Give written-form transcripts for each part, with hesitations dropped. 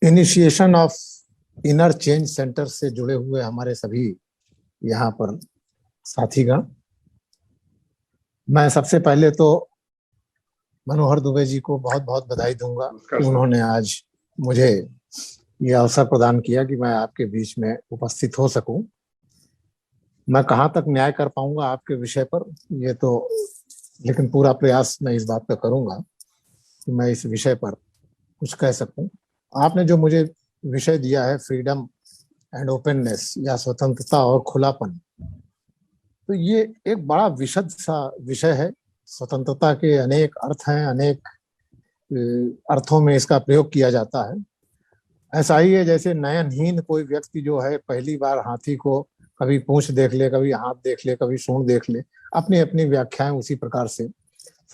Initiation of inner change centre से जुड़े हुए हमारे सभी यहाँ पर साथीगण, मैं सबसे पहले तो मनोहर दुबे जी को बहुत बहुत बधाई दूंगा। उन्होंने आज मुझे ये अवसर प्रदान किया कि मैं आपके बीच में उपस्थित हो सकूं। मैं कहाँ तक न्याय कर पाऊंगा आपके विषय पर ये तो, लेकिन पूरा प्रयास मैं इस बात का करूंगा कि मैं इस विषय पर कुछ कह सकूं। आपने जो मुझे विषय दिया है फ्रीडम एंड ओपननेस या स्वतंत्रता और खुलापन, तो ये एक बड़ा विशद सा विषय है। स्वतंत्रता के अनेक अर्थ हैं, अनेक अर्थों में इसका प्रयोग किया जाता है। ऐसा ही है जैसे नयनहीन कोई व्यक्ति जो है पहली बार हाथी को कभी पूंछ देख ले, कभी हाथ देख ले, कभी सूंड देख ले, अपनी अपनी व्याख्याएं उसी प्रकार से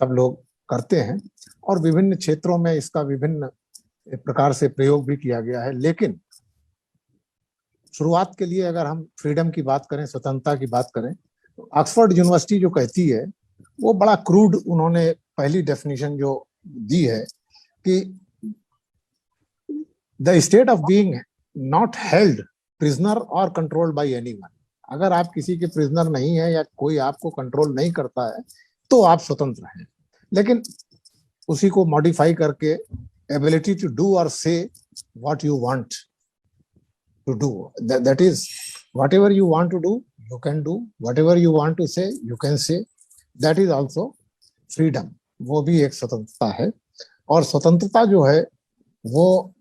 सब लोग करते हैं और विभिन्न क्षेत्रों में इसका विभिन्न प्रकार से प्रयोग भी किया गया है। लेकिन शुरुआत के लिए अगर हम फ्रीडम की बात करें, स्वतंत्रता की बात करें, तो ऑक्सफोर्ड यूनिवर्सिटी जो कहती है वो बड़ा क्रूड, उन्होंने पहली डेफिनेशन जो दी है कि the state of being not held prisoner और कंट्रोल्ड बाय एनीवन। अगर आप किसी के प्रिजनर नहीं है या कोई आपको कंट्रोल नहीं करता है तो आप स्वतंत्र हैं। लेकिन उसी को मॉडिफाई करके एबिलिटी टू डू और से what you want to do, that is whatever you want to do you can do, whatever you want to say you can say, that is also freedom। वो भी एक स्वतंत्रता है। और स्वतंत्रता जो है वो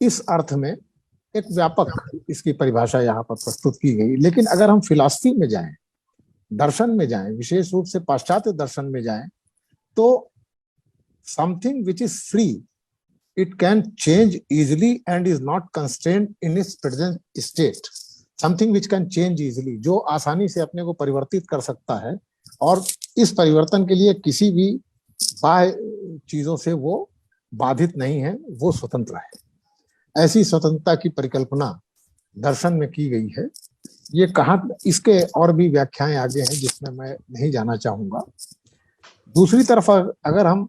इस अर्थ में एक व्यापक इसकी परिभाषा यहाँ पर प्रस्तुत की गई। लेकिन अगर हम फिलॉसफी में जाएं, दर्शन में जाएं, विशेष रूप से पाश्चात्य दर्शन में जाएं, तो something which is free, it can change easily and is not constrained in its present state। something which can change easily, जो आसानी से अपने को परिवर्तित कर सकता है और इस परिवर्तन के लिए किसी भी बाह्य चीजों से वो बाधित नहीं है, वो स्वतंत्र है। ऐसी स्वतंत्रता की परिकल्पना दर्शन में की गई है। ये कहाँ, इसके और भी व्याख्याएं आगे हैं जिसमें मैं नहीं जाना चाहूंगा। दूसरी तरफ अगर हम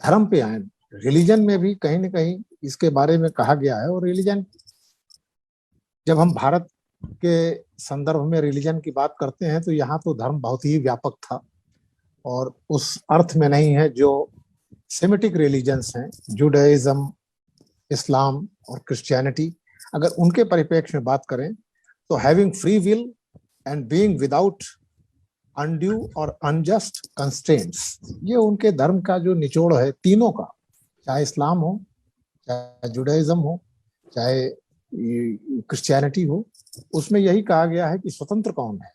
धर्म पे आए, रिलीजन में भी कहीं न कहीं इसके बारे में कहा गया है। और रिलीजन, जब हम भारत के संदर्भ में रिलीजन की बात करते हैं तो यहाँ तो धर्म बहुत ही व्यापक था और उस अर्थ में नहीं है जो सेमिटिक रिलीजन्स हैं, जुडाइज्म, इस्लाम और क्रिश्चियनिटी। अगर उनके परिप्रेक्ष्य में बात करें तो having free will and being without undue और अनजस्ट कंस्ट्रेंट्स, ये उनके धर्म का जो निचोड़ है तीनों का, चाहे इस्लाम हो, चाहे जुडाइज्म हो, चाहे क्रिश्चियनिटी हो, उसमें यही कहा गया है कि स्वतंत्र कौन है।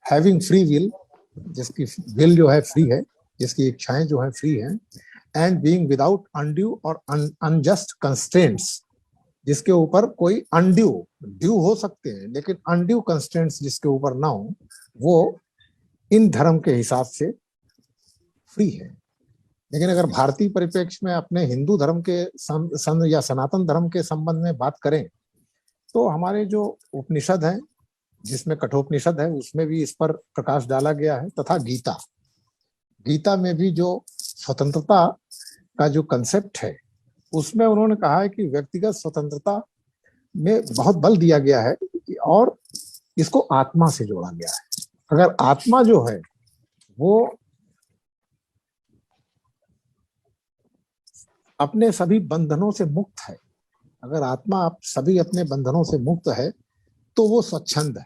हैविंग फ्री विल, जिसकी विल जो है फ्री है, जिसकी इच्छाएं जो है फ्री हैं, एंड बीइंग विदाउट अनड्यू और अनजस्ट कंस्ट्रेंट्स, जिसके ऊपर कोई अनड्यू, ड्यू हो सकते हैं लेकिन अनड्यू कंस्ट्रेंट्स जिसके ऊपर ना हो, वो इन धर्म के हिसाब से फ्री है। लेकिन अगर भारतीय परिप्रेक्ष्य में अपने हिंदू धर्म के या सनातन धर्म के संबंध में बात करें तो हमारे जो उपनिषद हैं, जिसमें कठोपनिषद है, उसमें भी इस पर प्रकाश डाला गया है। तथा गीता में भी जो स्वतंत्रता का जो कंसेप्ट है उसमें उन्होंने कहा है कि व्यक्तिगत स्वतंत्रता में बहुत बल दिया गया है और इसको आत्मा से जोड़ा गया है। अगर आत्मा जो है वो अपने सभी बंधनों से मुक्त है, अगर आत्मा आप सभी अपने बंधनों से मुक्त है तो वो स्वच्छंद है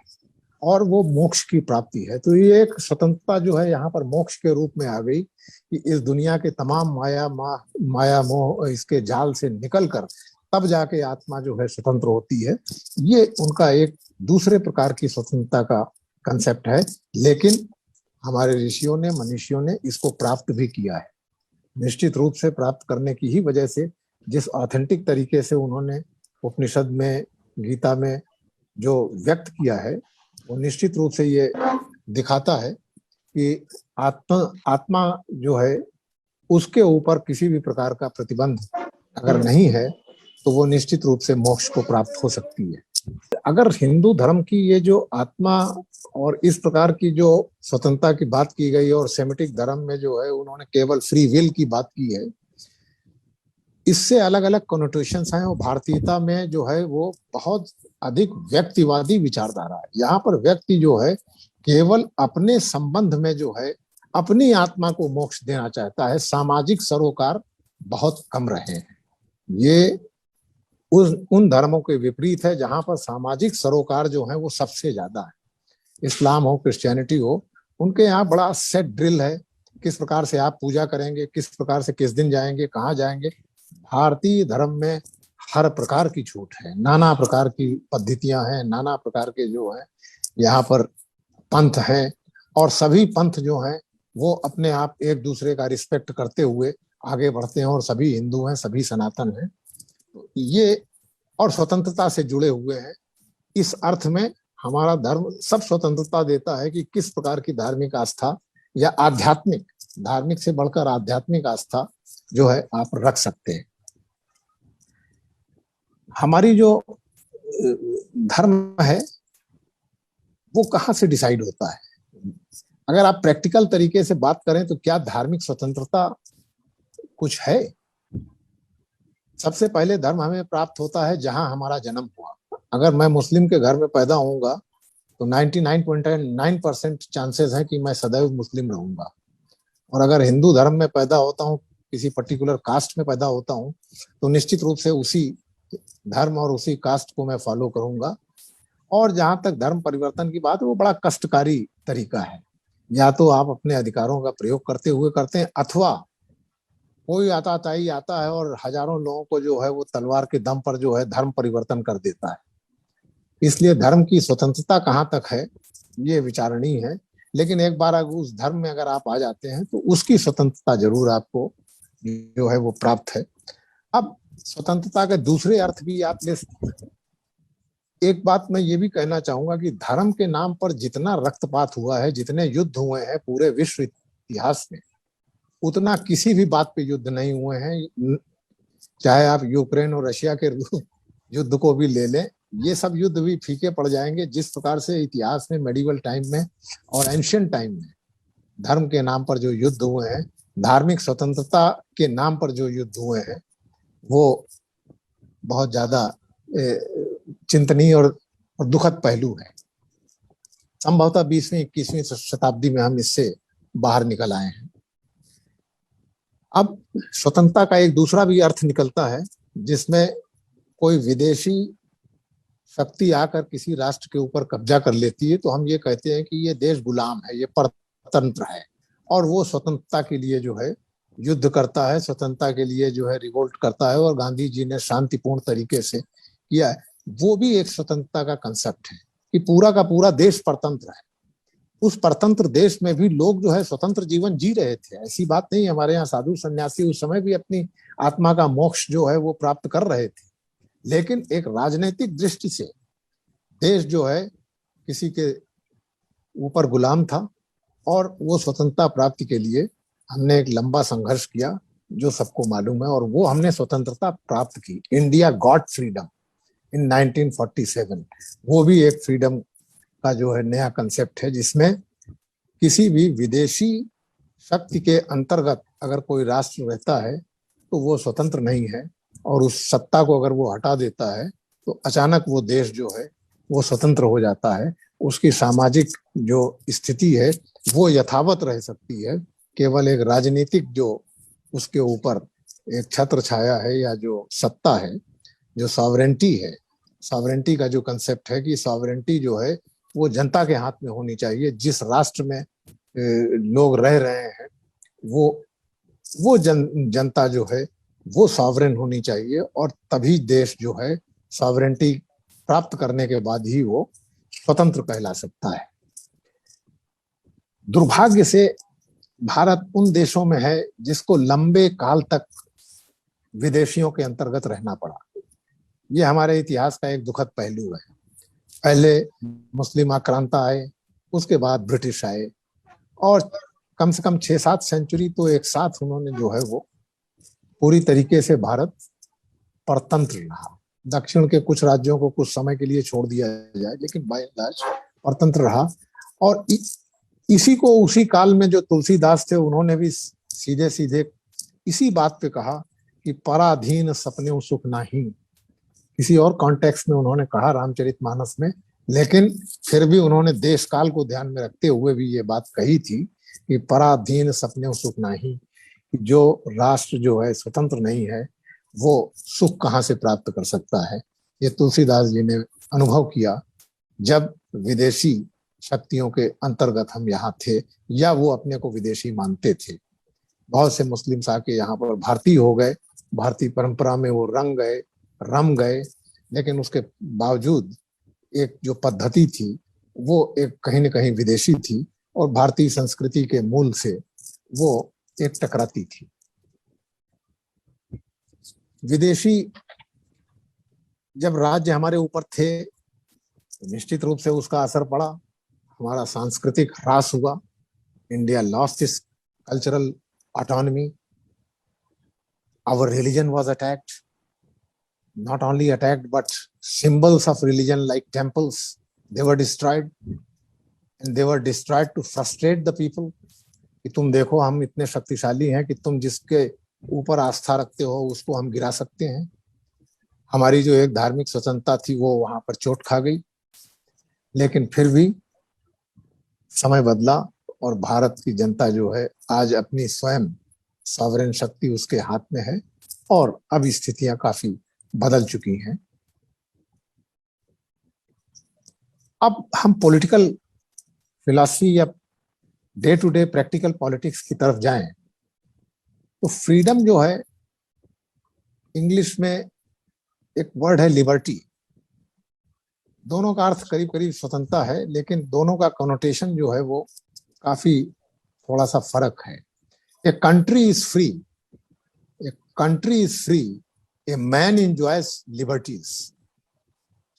और वो मोक्ष की प्राप्ति है। तो ये एक स्वतंत्रता जो है यहाँ पर मोक्ष के रूप में आ गई कि इस दुनिया के तमाम माया मोह इसके जाल से निकलकर तब जाके आत्मा जो है स्वतंत्र होती है। ये उनका एक दूसरे प्रकार की स्वतंत्रता का कंसेप्ट है। लेकिन हमारे ऋषियों ने, मनीषियों ने इसको प्राप्त भी किया है। निश्चित रूप से प्राप्त करने की ही वजह से जिस ऑथेंटिक तरीके से उन्होंने उपनिषद में, गीता में जो व्यक्त किया है, वो निश्चित रूप से ये दिखाता है कि आत्मा जो है उसके ऊपर किसी भी प्रकार का प्रतिबंध अगर नहीं है तो वो निश्चित रूप से मोक्ष को प्राप्त हो सकती है। अगर हिंदू धर्म की ये जो आत्मा और इस प्रकार की जो स्वतंत्रता की बात की गई और सेमिटिक धर्म में जो है उन्होंने केवल फ्री विल की बात की है, इससे अलग अलग कॉनोटेशंस हैं और भारतीयता में जो है वो बहुत अधिक व्यक्तिवादी विचारधारा है। यहाँ पर व्यक्ति जो है केवल अपने संबंध में जो है अपनी आत्मा को मोक्ष देना चाहता है, सामाजिक सरोकार बहुत कम रहे हैं। ये उन धर्मों के विपरीत है जहां पर सामाजिक सरोकार जो है वो सबसे ज्यादा है। इस्लाम हो, क्रिश्चियनिटी हो, उनके यहाँ बड़ा सेट ड्रिल है, किस प्रकार से आप पूजा करेंगे, किस प्रकार से किस दिन जाएंगे, कहाँ जाएंगे। भारतीय धर्म में हर प्रकार की छूट है, नाना प्रकार की पद्धतियां हैं, नाना प्रकार के जो है यहाँ पर पंथ हैं, और सभी पंथ जो हैं वो अपने आप एक दूसरे का रिस्पेक्ट करते हुए आगे बढ़ते हैं, और सभी हिंदू हैं, सभी सनातन हैं। ये और स्वतंत्रता से जुड़े हुए हैं। इस अर्थ में हमारा धर्म सब स्वतंत्रता देता है कि किस प्रकार की धार्मिक आस्था या आध्यात्मिक, धार्मिक से बढ़कर आध्यात्मिक आस्था जो है आप रख सकते हैं। हमारी जो धर्म है वो कहाँ से डिसाइड होता है? अगर आप प्रैक्टिकल तरीके से बात करें तो क्या धार्मिक स्वतंत्रता कुछ है? सबसे पहले धर्म हमें प्राप्त होता है जहां हमारा जन्म हुआ। अगर मैं मुस्लिम के घर में पैदा होऊंगा तो 99.9% चांसेस है कि मैं सदैव मुस्लिम रहूंगा। और अगर हिंदू धर्म में पैदा होता हूँ, किसी पर्टिकुलर कास्ट में पैदा होता हूँ, तो निश्चित रूप से उसी धर्म और उसी कास्ट को मैं फॉलो करूंगा। और जहां तक धर्म परिवर्तन की बात है, वो बड़ा कष्टकारी तरीका है। या तो आप अपने अधिकारों का प्रयोग करते हुए करते हैं, अथवा कोई आताताई आता है और हजारों लोगों को जो है वो तलवार के दम पर जो है धर्म परिवर्तन कर देता है। इसलिए धर्म की स्वतंत्रता कहाँ तक है ये विचारणीय है। लेकिन एक बार अगर उस धर्म में अगर आप आ जाते हैं तो उसकी स्वतंत्रता जरूर आपको जो है वो प्राप्त है। अब स्वतंत्रता के दूसरे अर्थ भी आप ले सकते हैं। एक बात मैं ये भी कहना चाहूंगा कि धर्म के नाम पर जितना रक्तपात हुआ है, जितने युद्ध हुए हैं पूरे विश्व इतिहास में, उतना किसी भी बात पे युद्ध नहीं हुए हैं। चाहे आप यूक्रेन और रशिया के युद्ध को भी ले लें, ये सब युद्ध भी फीके पड़ जाएंगे। जिस प्रकार से इतिहास में मेडिवल टाइम में और एंशियंट टाइम में धर्म के नाम पर जो युद्ध हुए हैं, धार्मिक स्वतंत्रता के नाम पर जो युद्ध हुए हैं, वो बहुत ज्यादा चिंतनीय और दुखद पहलू है। संभवतः 20वीं-21वीं शताब्दी में हम इससे बाहर निकल आए हैं। अब स्वतंत्रता का एक दूसरा भी अर्थ निकलता है, जिसमें कोई विदेशी शक्ति आकर किसी राष्ट्र के ऊपर कब्जा कर लेती है तो हम ये कहते हैं कि ये देश गुलाम है, ये परतंत्र है, और वो स्वतंत्रता के लिए जो है युद्ध करता है, स्वतंत्रता के लिए जो है रिवोल्ट करता है। और गांधी जी ने शांतिपूर्ण तरीके से किया है। वो भी एक स्वतंत्रता का कंसेप्ट है कि पूरा का पूरा देश परतंत्र है। उस परतंत्र देश में भी लोग जो है स्वतंत्र जीवन जी रहे थे। ऐसी बात नहीं, हमारे यहाँ साधु सन्यासी उस समय भी अपनी आत्मा का मोक्ष जो है वो प्राप्त कर रहे थे। लेकिन एक राजनीतिक दृष्टि से देश जो है किसी के ऊपर गुलाम था, और वो स्वतंत्रता प्राप्ति के लिए हमने एक लंबा संघर्ष किया जो सबको मालूम है, और वो हमने स्वतंत्रता प्राप्त की। इंडिया गॉट फ्रीडम इन 1947। वो भी एक फ्रीडम का जो है नया कंसेप्ट है, जिसमें किसी भी विदेशी शक्ति के अंतर्गत अगर कोई राष्ट्र रहता है तो वो स्वतंत्र नहीं है, और उस सत्ता को अगर वो हटा देता है तो अचानक वो देश जो है वो स्वतंत्र हो जाता है। उसकी सामाजिक जो स्थिति है वो यथावत रह सकती है। केवल एक राजनीतिक जो उसके ऊपर एक छत्र छाया है, या जो सत्ता है, जो सॉवरेंटी है, सॉवरेंटी का जो कंसेप्ट है कि सॉवरेंटी जो है वो जनता के हाथ में होनी चाहिए। जिस राष्ट्र में लोग रह रहे हैं वो जनता जो है वो सॉवरेन होनी चाहिए, और तभी देश जो है सॉवरेंटी प्राप्त करने के बाद ही वो स्वतंत्र कहला सकता है। दुर्भाग्य से भारत उन देशों में है जिसको लंबे काल तक विदेशियों के अंतर्गत रहना पड़ा। ये हमारे इतिहास का एक दुखद पहलू है। पहले मुस्लिम आक्रांता आए, उसके बाद ब्रिटिश आए, और कम से कम 6-7 सेंचुरी तो एक साथ उन्होंने जो है वो पूरी तरीके से भारत परतंत्र रहा। दक्षिण के कुछ राज्यों को कुछ समय के लिए छोड़ दिया जाए, लेकिन बाय एंड लार्ज परतंत्र रहा। और इसी को उसी काल में जो तुलसीदास थे उन्होंने भी सीधे सीधे इसी बात पे कहा कि पराधीन सपने सुख नाही। किसी और कॉन्टेक्स्ट में उन्होंने कहा रामचरितमानस में, लेकिन फिर भी उन्होंने देश काल को ध्यान में रखते हुए भी ये बात कही थी कि पराधीन सपने सुख नाही, जो राष्ट्र जो है स्वतंत्र नहीं है वो सुख कहाँ से प्राप्त कर सकता है। ये तुलसीदास जी ने अनुभव किया जब विदेशी शक्तियों के अंतर्गत हम यहाँ थे, या वो अपने को विदेशी मानते थे। बहुत से मुस्लिम्स आके यहाँ पर भारतीय हो गए, भारतीय परंपरा में वो रंग गए, रम गए, लेकिन उसके बावजूद एक जो पद्धति थी वो एक कहीं न कहीं विदेशी थी और भारतीय संस्कृति के मूल से वो एक टकराती थी। विदेशी जब राज्य हमारे ऊपर थे तो निश्चित रूप से उसका असर पड़ा, हमारा सांस्कृतिक ह्रास हुआ। India lost its cultural autonomy. Our religion was attacked. Not only attacked, but symbols of religion like temples, they were destroyed. And they were destroyed to frustrate the people. कि तुम देखो हम इतने शक्तिशाली हैं कि तुम जिसके ऊपर आस्था रखते हो उसको हम गिरा सकते हैं। हमारी जो एक धार्मिक स्वतंत्रता थी वो वहां पर चोट खा गई। लेकिन फिर भी समय बदला और भारत की जनता जो है आज अपनी स्वयं सॉवरेन शक्ति उसके हाथ में है और अब स्थितियां काफी बदल चुकी हैं। अब हम पॉलिटिकल फिलॉसफी या day to day practical politics की तरफ जाएं तो फ्रीडम जो है, इंग्लिश में एक वर्ड है लिबर्टी। दोनों का अर्थ करीब करीब स्वतंत्रता है, लेकिन दोनों का कनोटेशन जो है वो काफी थोड़ा सा फर्क है। A country is free, a country is free, a man enjoys liberties,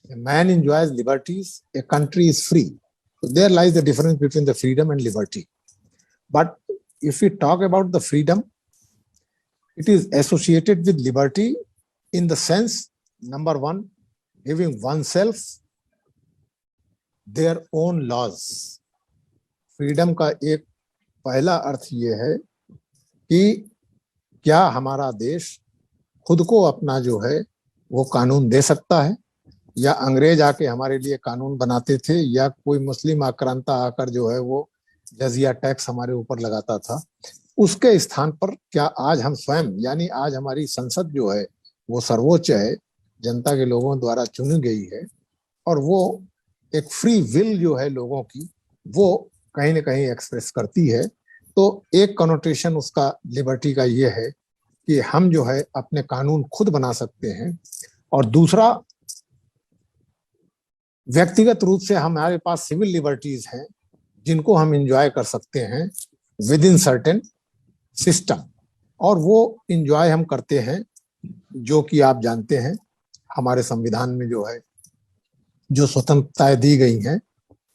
a man enjoys liberties, a country is free. So there lies the difference between the freedom and liberty. But if we talk about the freedom, it is associated with liberty in the sense, number one, giving oneself their own laws. Freedom का एक पहला अर्थ ये है कि क्या हमारा देश खुद को अपना जो है वो कानून दे सकता है, या अंग्रेज आके हमारे लिए कानून बनाते थे, या कोई मुस्लिम आक्रांता आकर जो है वो जजिया टैक्स हमारे ऊपर लगाता था। उसके स्थान पर क्या आज हम स्वयं, यानी आज हमारी संसद जो है वो सर्वोच्च है, जनता के लोगों द्वारा चुनी गई है, और वो एक फ्री विल जो है लोगों की वो कहीं ना कहीं एक्सप्रेस करती है। तो एक कनोटेशन उसका लिबर्टी का ये है कि हम जो है अपने कानून खुद बना सकते हैं, और दूसरा व्यक्तिगत रूप से हमारे पास सिविल लिबर्टीज हैं जिनको हम एंजॉय कर सकते हैं विद इन सर्टेन सिस्टम, और वो एंजॉय हम करते हैं जो कि आप जानते हैं हमारे संविधान में जो है जो स्वतंत्रताएं दी गई हैं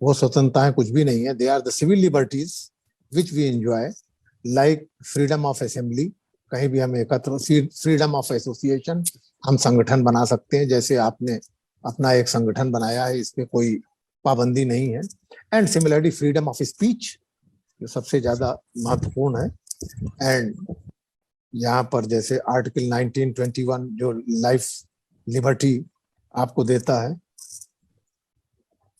वो स्वतंत्रताएं कुछ भी नहीं है। They are the civil liberties which we enjoy, like freedom of assembly, कहीं भी हम एकत्र, फ्रीडम ऑफ एसोसिएशन, हम संगठन बना सकते हैं, जैसे आपने अपना एक संगठन बनाया है, इसमें कोई पाबंदी नहीं है। And similarly freedom of speech जो सबसे ज्यादा महत्वपूर्ण है। एंड यहाँ पर जैसे आर्टिकल 1921 जो लाइफ लिबर्टी आपको देता है।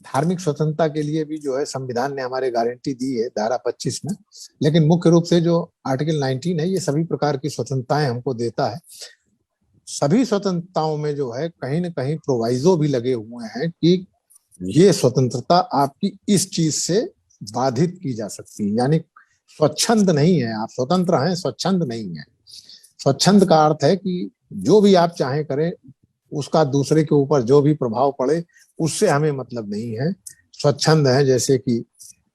धार्मिक स्वतंत्रता के लिए भी जो है संविधान ने हमारे गारंटी दी है धारा 25 में, लेकिन मुख्य रूप से जो आर्टिकल 19 है ये सभी प्रकार की स्वतंत्रताएं हमको देता है। सभी स्वतंत्रताओं में जो है कहीं न कहीं प्रोवाइजो भी लगे हुए हैं कि ये स्वतंत्रता आपकी इस चीज से बाधित की जा सकती है, यानी स्वच्छंद नहीं है, आप स्वतंत्र हैं, स्वच्छंद नहीं है। स्वच्छंद का अर्थ है कि जो भी आप चाहें करें, उसका दूसरे के ऊपर जो भी प्रभाव पड़े उससे हमें मतलब नहीं है। स्वच्छंद है जैसे कि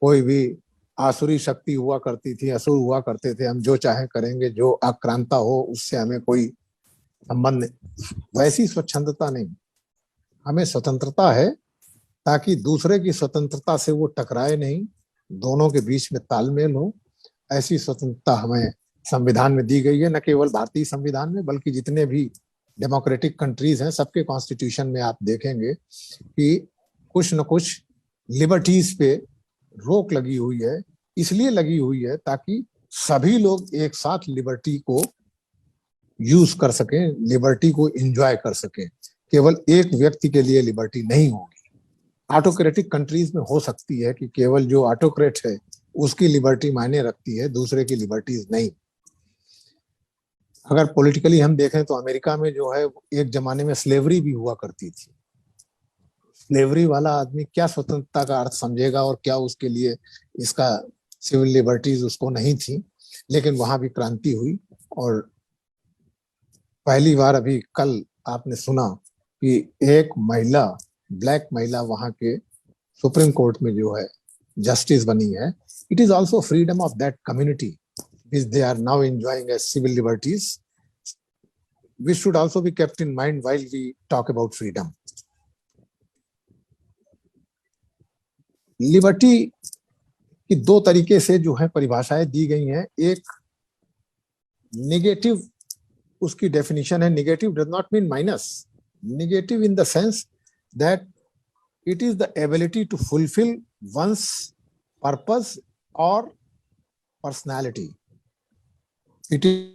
कोई भी आसुरी शक्ति हुआ करती थी, असुर हुआ करते थे, हम जो चाहे करेंगे, जो आक्रांता हो उससे हमें कोई संबंध नहीं। वैसी स्वच्छंदता नहीं, हमें स्वतंत्रता है ताकि दूसरे की स्वतंत्रता से वो टकराए नहीं, दोनों के बीच में तालमेल हो। ऐसी स्वतंत्रता हमें संविधान में दी गई है, न केवल भारतीय संविधान में बल्कि जितने भी डेमोक्रेटिक कंट्रीज हैं, सबके कॉन्स्टिट्यूशन में आप देखेंगे कि कुछ न कुछ लिबर्टीज पे रोक लगी हुई है। इसलिए लगी हुई है ताकि सभी लोग एक साथ लिबर्टी को यूज कर सकें, लिबर्टी को एंजॉय कर सकें। केवल एक व्यक्ति के लिए लिबर्टी नहीं होगी। ऑटोक्रेटिक कंट्रीज में हो सकती है कि केवल जो ऑटोक्रेट है उसकी लिबर्टी मायने रखती है, दूसरे की लिबर्टीज नहीं। अगर पॉलिटिकली हम देखें तो अमेरिका में जो है एक जमाने में स्लेवरी भी हुआ करती थी। स्लेवरी वाला आदमी क्या स्वतंत्रता का अर्थ समझेगा और क्या उसके लिए इसका सिविल लिबर्टीज उसको नहीं थी। लेकिन वहां भी क्रांति हुई और पहली बार अभी कल आपने सुना कि एक महिला, ब्लैक महिला वहां के सुप्रीम कोर्ट में जो है जस्टिस बनी है। It is also freedom of that community which they are now enjoying as civil liberties, which should also be kept in mind while we talk about freedom. Liberty की दो तरीके से जो है परिभाषाएं दी गई हैं। एक निगेटिव उसकी डेफिनेशन है। Negative does not mean minus. Negative in the sense that it is the ability to fulfil one's purpose और personality. It is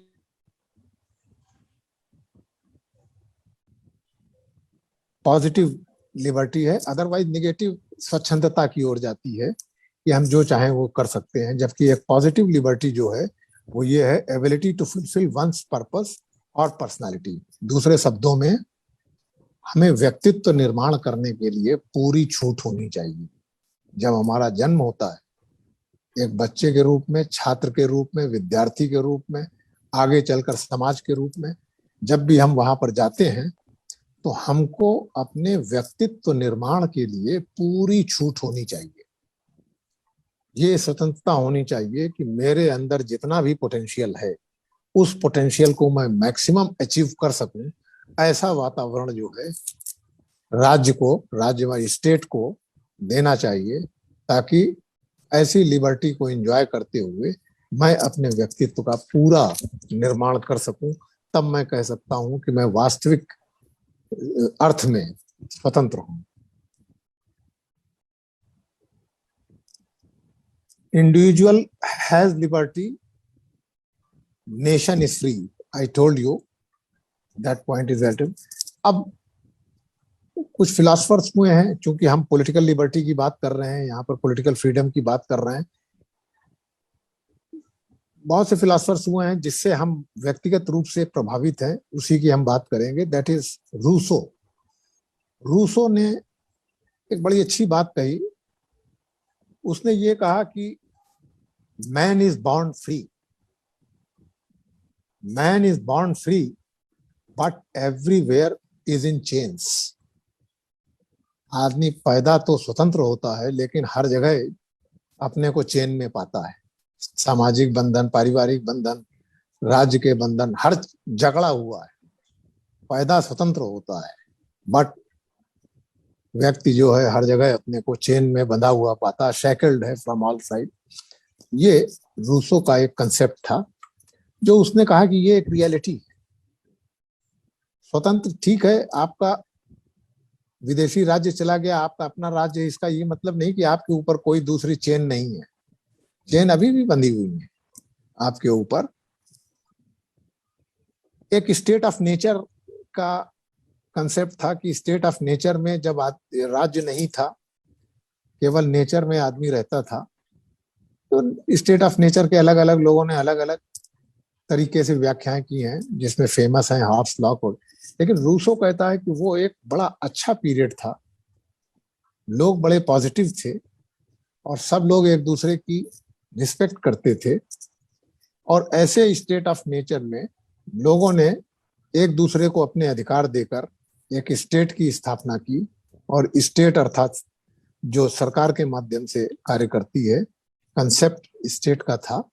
positive liberty है। अदरवाइज निगेटिव स्वच्छंदता की ओर जाती है कि हम जो चाहें वो कर सकते हैं, जबकि एक पॉजिटिव लिबर्टी जो है वो ये है ability to fulfil one's purpose और पर्सनालिटी। दूसरे शब्दों में हमें व्यक्तित्व निर्माण करने के लिए पूरी छूट होनी चाहिए। जब हमारा जन्म होता है एक बच्चे के रूप में, छात्र के रूप में, विद्यार्थी के रूप में, आगे चलकर समाज के रूप में, जब भी हम वहां पर जाते हैं तो हमको अपने व्यक्तित्व निर्माण के लिए पूरी छूट होनी चाहिए। ये स्वतंत्रता होनी चाहिए कि मेरे अंदर जितना भी पोटेंशियल है उस पोटेंशियल को मैं मैक्सिमम अचीव कर सकूं। ऐसा वातावरण जो है राज्य व स्टेट को देना चाहिए ताकि ऐसी लिबर्टी को एंजॉय करते हुए मैं अपने व्यक्तित्व का पूरा निर्माण कर सकूं। तब मैं कह सकता हूं कि मैं वास्तविक अर्थ में स्वतंत्र हूं। Individual has liberty, nation is free. I told you that point is well. अब कुछ फिलोसफर्स हुए हैं, चूंकि हम पॉलिटिकल लिबर्टी की बात कर रहे हैं, यहाँ पर पॉलिटिकल फ्रीडम की बात कर रहे हैं, बहुत से फिलोसफर्स हुए हैं जिससे हम व्यक्तिगत रूप से प्रभावित हैं, उसी की हम बात करेंगे। That is Rousseau. रूसो ने एक बड़ी अच्छी बात कही। उसने ये कहा कि man is born free, man is born free but everywhere is in chains. आदमी पैदा तो स्वतंत्र होता है लेकिन हर जगह अपने को चेन में पाता है। सामाजिक बंधन, पारिवारिक बंधन, राज्य के बंधन, हर जकड़ा हुआ है। पैदा स्वतंत्र होता है बट व्यक्ति जो है हर जगह अपने को चेन में बंधा हुआ पाता है, शैकल्ड है फ्रॉम ऑल साइड। ये रूसो का एक कंसेप्ट था जो उसने कहा कि ये एक रियलिटी है। स्वतंत्र ठीक है, आपका विदेशी राज्य चला गया, आपका अपना राज्य, इसका ये मतलब नहीं कि आपके ऊपर कोई दूसरी चेन नहीं है। चेन अभी भी बंधी हुई है आपके ऊपर। एक स्टेट ऑफ नेचर का कंसेप्ट था कि स्टेट ऑफ नेचर में जब राज्य नहीं था, केवल नेचर में आदमी रहता था, तो स्टेट ऑफ नेचर के अलग अलग लोगों ने अलग अलग तरीके से व्याख्याएं की हैं, जिसमें फेमस है हॉब्स लॉ को। लेकिन रूसो कहता है कि वो एक बड़ा अच्छा पीरियड था, लोग बड़े पॉजिटिव थे और सब लोग एक दूसरे की रिस्पेक्ट करते थे। और ऐसे स्टेट ऑफ नेचर में लोगों ने एक दूसरे को अपने अधिकार देकर एक स्टेट की स्थापना की। और स्टेट अर्थात जो सरकार के माध्यम से कार्य करती है, कंसेप्ट स्टेट का था,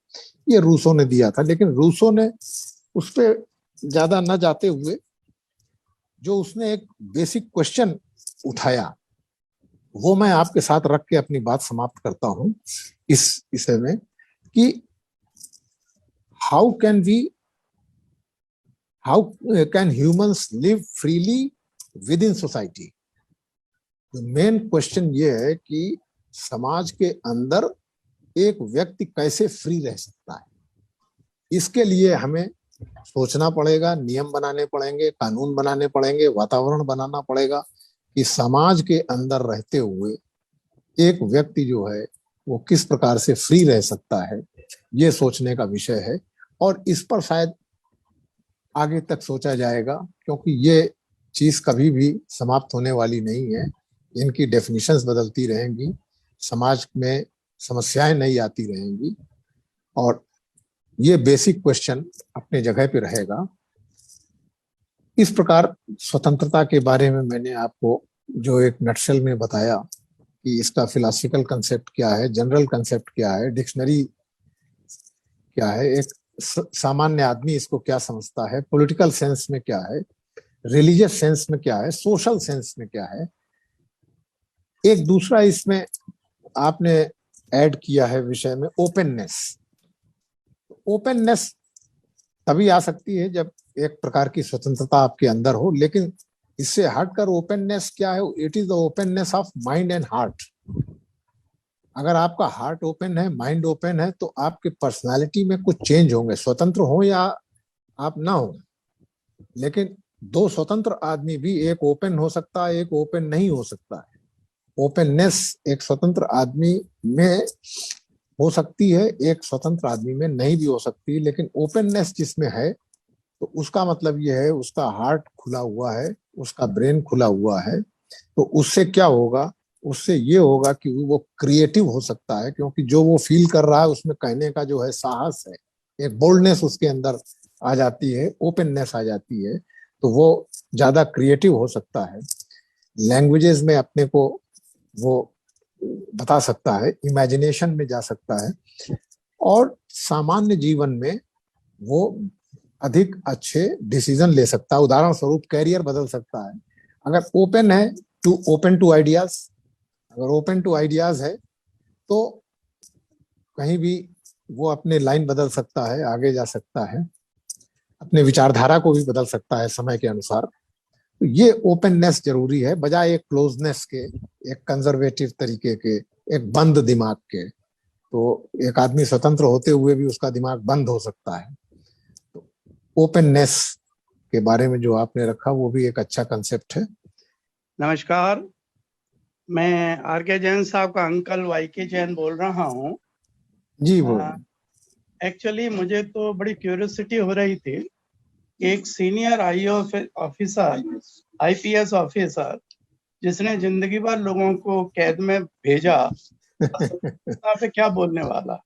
ये रूसो ने दिया था। लेकिन रूसो ने उस पर ज्यादा न जाते हुए जो उसने एक बेसिक क्वेश्चन उठाया वो मैं आपके साथ रख के अपनी बात समाप्त करता हूं इस विषय में कि how how can humans live freely with in society. Main question ये है कि समाज के अंदर एक व्यक्ति कैसे फ्री रह सकता है। इसके लिए हमें सोचना पड़ेगा, नियम बनाने पड़ेंगे, कानून बनाने पड़ेंगे, वातावरण बनाना पड़ेगा कि समाज के अंदर रहते हुए एक व्यक्ति जो है वो किस प्रकार से फ्री रह सकता है। ये सोचने का विषय है और इस पर शायद आगे तक सोचा जाएगा, क्योंकि ये चीज कभी भी समाप्त होने वाली नहीं है। इनकी डेफिनेशंस बदलती रहेंगी, समाज में समस्याएं नई आती रहेंगी और ये बेसिक क्वेश्चन अपने जगह पे रहेगा। इस प्रकार स्वतंत्रता के बारे में मैंने आपको जो एक नटशेल में बताया कि इसका फिलॉसफिकल कंसेप्ट क्या है, जनरल कंसेप्ट क्या है, डिक्शनरी क्या है, एक सामान्य आदमी इसको क्या समझता है, पॉलिटिकल सेंस में क्या है, रिलीजियस सेंस में क्या है, सोशल सेंस में क्या है। एक दूसरा इसमें आपने ऐड किया है विषय में ओपननेस। ओपननेस तभी आ सकती है जब एक प्रकार की स्वतंत्रता आपके अंदर हो, लेकिन इससे हटकर ओपननेस क्या है, it is the openness of mind and heart. अगर आपका हार्ट ओपन है, माइंड ओपन है, तो आपके पर्सनालिटी में कुछ चेंज होंगे, स्वतंत्र हो या आप ना हो। लेकिन दो स्वतंत्र आदमी भी, एक ओपन हो सकता है, एक ओपन नहीं हो सकता है। ओपननेस एक स्वतंत्र आदमी में हो सकती है, एक स्वतंत्र आदमी में नहीं भी हो सकती। लेकिन ओपननेस जिसमें है तो उसका मतलब यह है उसका हार्ट खुला हुआ है, उसका ब्रेन खुला हुआ है। तो उससे क्या होगा, उससे ये होगा कि वो क्रिएटिव हो सकता है, क्योंकि जो वो फील कर रहा है उसमें कहने का जो है साहस है, एक बोल्डनेस उसके अंदर आ जाती है, ओपननेस आ जाती है, तो वो ज्यादा क्रिएटिव हो सकता है, लैंग्वेजेस में अपने को वो बता सकता है, इमेजिनेशन में जा सकता है और सामान्य जीवन में वो अधिक अच्छे डिसीजन ले सकता है। उदाहरण स्वरूप कैरियर बदल सकता है अगर ओपन है, टू ओपन टू आइडियाज। अगर ओपन टू आइडियाज है तो कहीं भी वो अपने लाइन बदल सकता है, आगे जा सकता है, अपने विचारधारा को भी बदल सकता है समय के अनुसार। तो ये ओपननेस जरूरी है, बजाय एक क्लोजनेस के, एक कंजर्वेटिव तरीके के, एक बंद दिमाग के। तो एक आदमी स्वतंत्र होते हुए भी उसका दिमाग बंद हो सकता है। तो ओपननेस के बारे में जो आपने रखा वो भी एक अच्छा कंसेप्ट है। नमस्कार, मैं आर के जैन साहब का अंकल वाई के जैन बोल रहा हूँ। जी वो एक्चुअली मुझे तो बड़ी क्यूरियोसिटी हो रही थी कि एक सीनियर ऑफिसर, आईपीएस ऑफिसर, जिसने जिंदगी भर लोगों को कैद में भेजा, पे क्या बोलने वाला।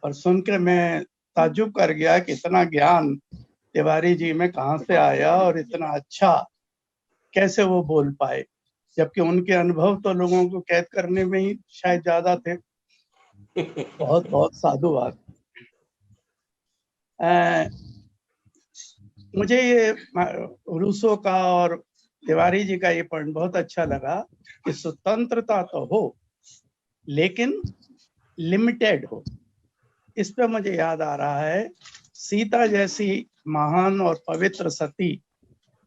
और सुनकर मैं ताज्जुब कर गया कि इतना ज्ञान तिवारी जी में कहाँ से आया और इतना अच्छा कैसे वो बोल पाए, जबकि उनके अनुभव तो लोगों को कैद करने में ही शायद ज्यादा थे। बहुत बहुत साधुवाद। मुझे ये रूसो का और तिवारी जी का ये पॉइंट बहुत अच्छा लगा कि स्वतंत्रता तो हो लेकिन लिमिटेड हो। इस पे मुझे याद आ रहा है सीता जैसी महान और पवित्र सती,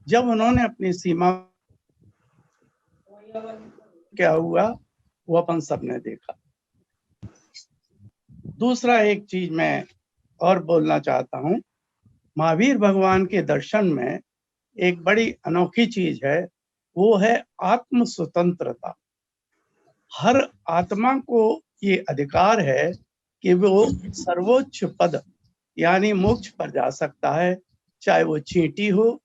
जब उन्होंने अपनी सीमा, क्या हुआ वो अपन सबने देखा। दूसरा एक चीज मैं और बोलना चाहता हूँ, महावीर भगवान के दर्शन में एक बड़ी अनोखी चीज है, वो है आत्म स्वतंत्रता। हर आत्मा को ये अधिकार है कि वो सर्वोच्च पद यानी मोक्ष पर जा सकता है, चाहे वो चींटी हो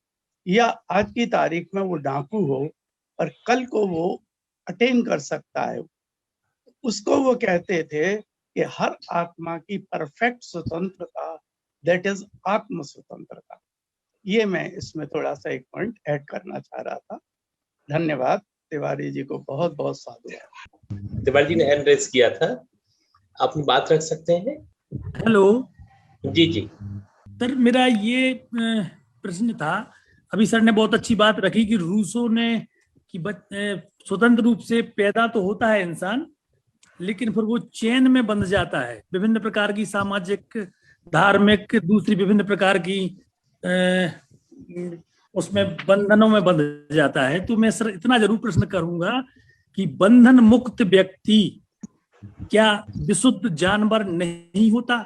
या आज की तारीख में वो डाकू हो, और कल को वो अटेन कर सकता है। उसको वो कहते थे कि हर आत्मा की परफेक्ट स्वतंत्रता, दैट इज आत्म स्वतंत्रता। ये मैं इसमें थोड़ा सा एक पॉइंट ऐड करना चाह रहा था। धन्यवाद। तिवारी जी को बहुत बहुत साधुवाद। तिवारी जी ने हैंड रेज किया था, आप बात रख सकते हैं। हेलो जी जी सर, मेरा ये प्रश्न था, अभी सर ने बहुत अच्छी बात रखी कि रूसो ने कि स्वतंत्र रूप से पैदा तो होता है इंसान, लेकिन फिर वो चेन में बंध जाता है, विभिन्न प्रकार की सामाजिक, धार्मिक, दूसरी विभिन्न प्रकार की उसमें बंधनों में बंध जाता है। तो मैं सर इतना जरूर प्रश्न करूंगा कि बंधन मुक्त व्यक्ति क्या विशुद्ध जानवर नहीं होता?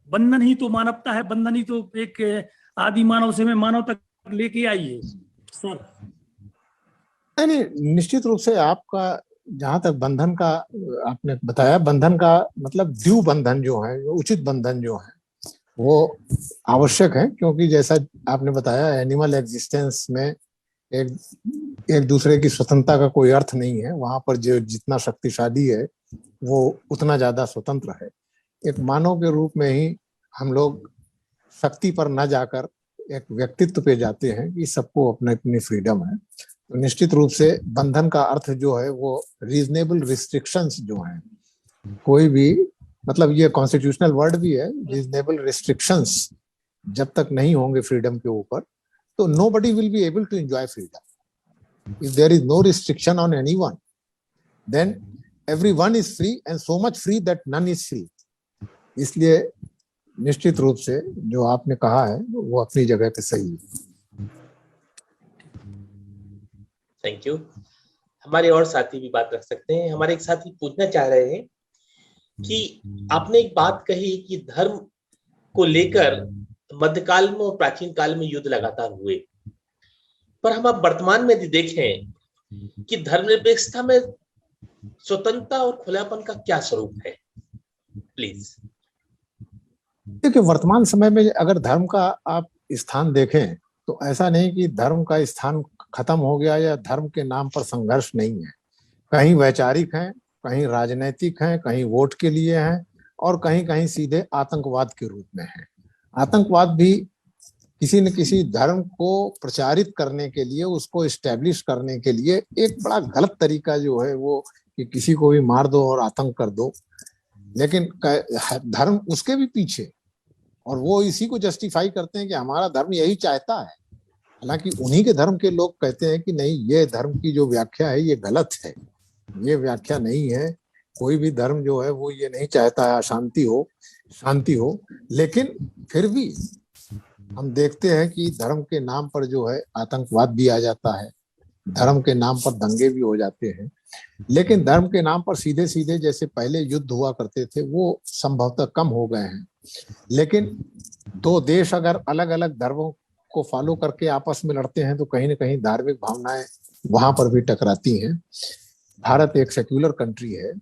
बंधन ही तो मानवता है, बंधन ही तो एक आदि मानव से में मानव तक लेके आई है सर। नहीं, निश्चित रूप से आपका जहां तक बंधन का आपने बताया, बंधन का मतलब ड्यू बंधन जो है, उचित बंधन जो है वो आवश्यक है, क्योंकि जैसा आपने बताया एनिमल एग्जिस्टेंस में एक दूसरे की स्वतंत्रता का कोई अर्थ नहीं है। वहां पर जो जितना शक्तिशाली है वो उतना ज्यादा स्वतंत्र है। एक मानव के रूप में ही हम लोग शक्ति पर न जाकर एक व्यक्तित्व पे जाते हैं कि सबको अपनी अपनी फ्रीडम है। तो निश्चित रूप से बंधन का अर्थ जो है वो रीजनेबल रिस्ट्रिक्शंस जो हैं, कोई भी मतलब ये कॉन्स्टिट्यूशनल वर्ड भी है, रीजनेबल रिस्ट्रिक्शंस जब तक नहीं होंगे फ्रीडम के ऊपर तो nobody will be able to enjoy freedom. If there is no restriction on anyone, then everyone is free and so much free that none is free. इसलिए निश्चित रूप से जो आपने कहा है वो अपनी जगह पे सही है। Thank you. हमारे और साथी भी बात रख सकते हैं। हमारे एक साथी पूछना चाह रहे हैं कि आपने एक बात कही कि धर्म को लेकर मध्यकाल में और प्राचीन काल में युद्ध लगातार हुए, पर हम अब वर्तमान में देखें कि धर्मनिरपेक्षता में स्वतंत्रता और खुलापन का क्या स्वरूप है? प्लीज। देखिए, वर्तमान समय में अगर धर्म का आप स्थान देखें तो ऐसा नहीं कि धर्म का स्थान खत्म हो गया या धर्म के नाम पर संघर्ष नहीं है। कहीं वैचारिक हैं, कहीं राजनीतिक हैं, कहीं वोट के लिए हैं और कहीं कहीं सीधे आतंकवाद के रूप में है। आतंकवाद भी किसी न किसी धर्म को प्रचारित करने के लिए, उसको इस्टेब्लिश करने के लिए एक बड़ा गलत तरीका जो है वो कि किसी को भी मार दो और आतंक कर दो, लेकिन धर्म उसके भी पीछे, और वो इसी को जस्टिफाई करते हैं कि हमारा धर्म यही चाहता है। हालांकि उन्हीं के धर्म के लोग कहते हैं कि नहीं, ये धर्म की जो व्याख्या है ये गलत है, ये व्याख्या नहीं है। कोई भी धर्म जो है वो ये नहीं चाहता है अशांति हो, शांति हो। लेकिन फिर भी हम देखते हैं कि धर्म के नाम पर जो है आतंकवाद भी आ जाता है, धर्म के नाम पर दंगे भी हो जाते हैं। लेकिन धर्म के नाम पर सीधे सीधे जैसे पहले युद्ध हुआ करते थे वो संभवतः कम हो गए हैं। लेकिन दो देश अगर अलग अलग धर्मों को फॉलो करके आपस में लड़ते हैं तो कहीं ना कहीं धार्मिक भावनाएं वहां पर भी टकराती हैं। भारत एक सेक्युलर कंट्री है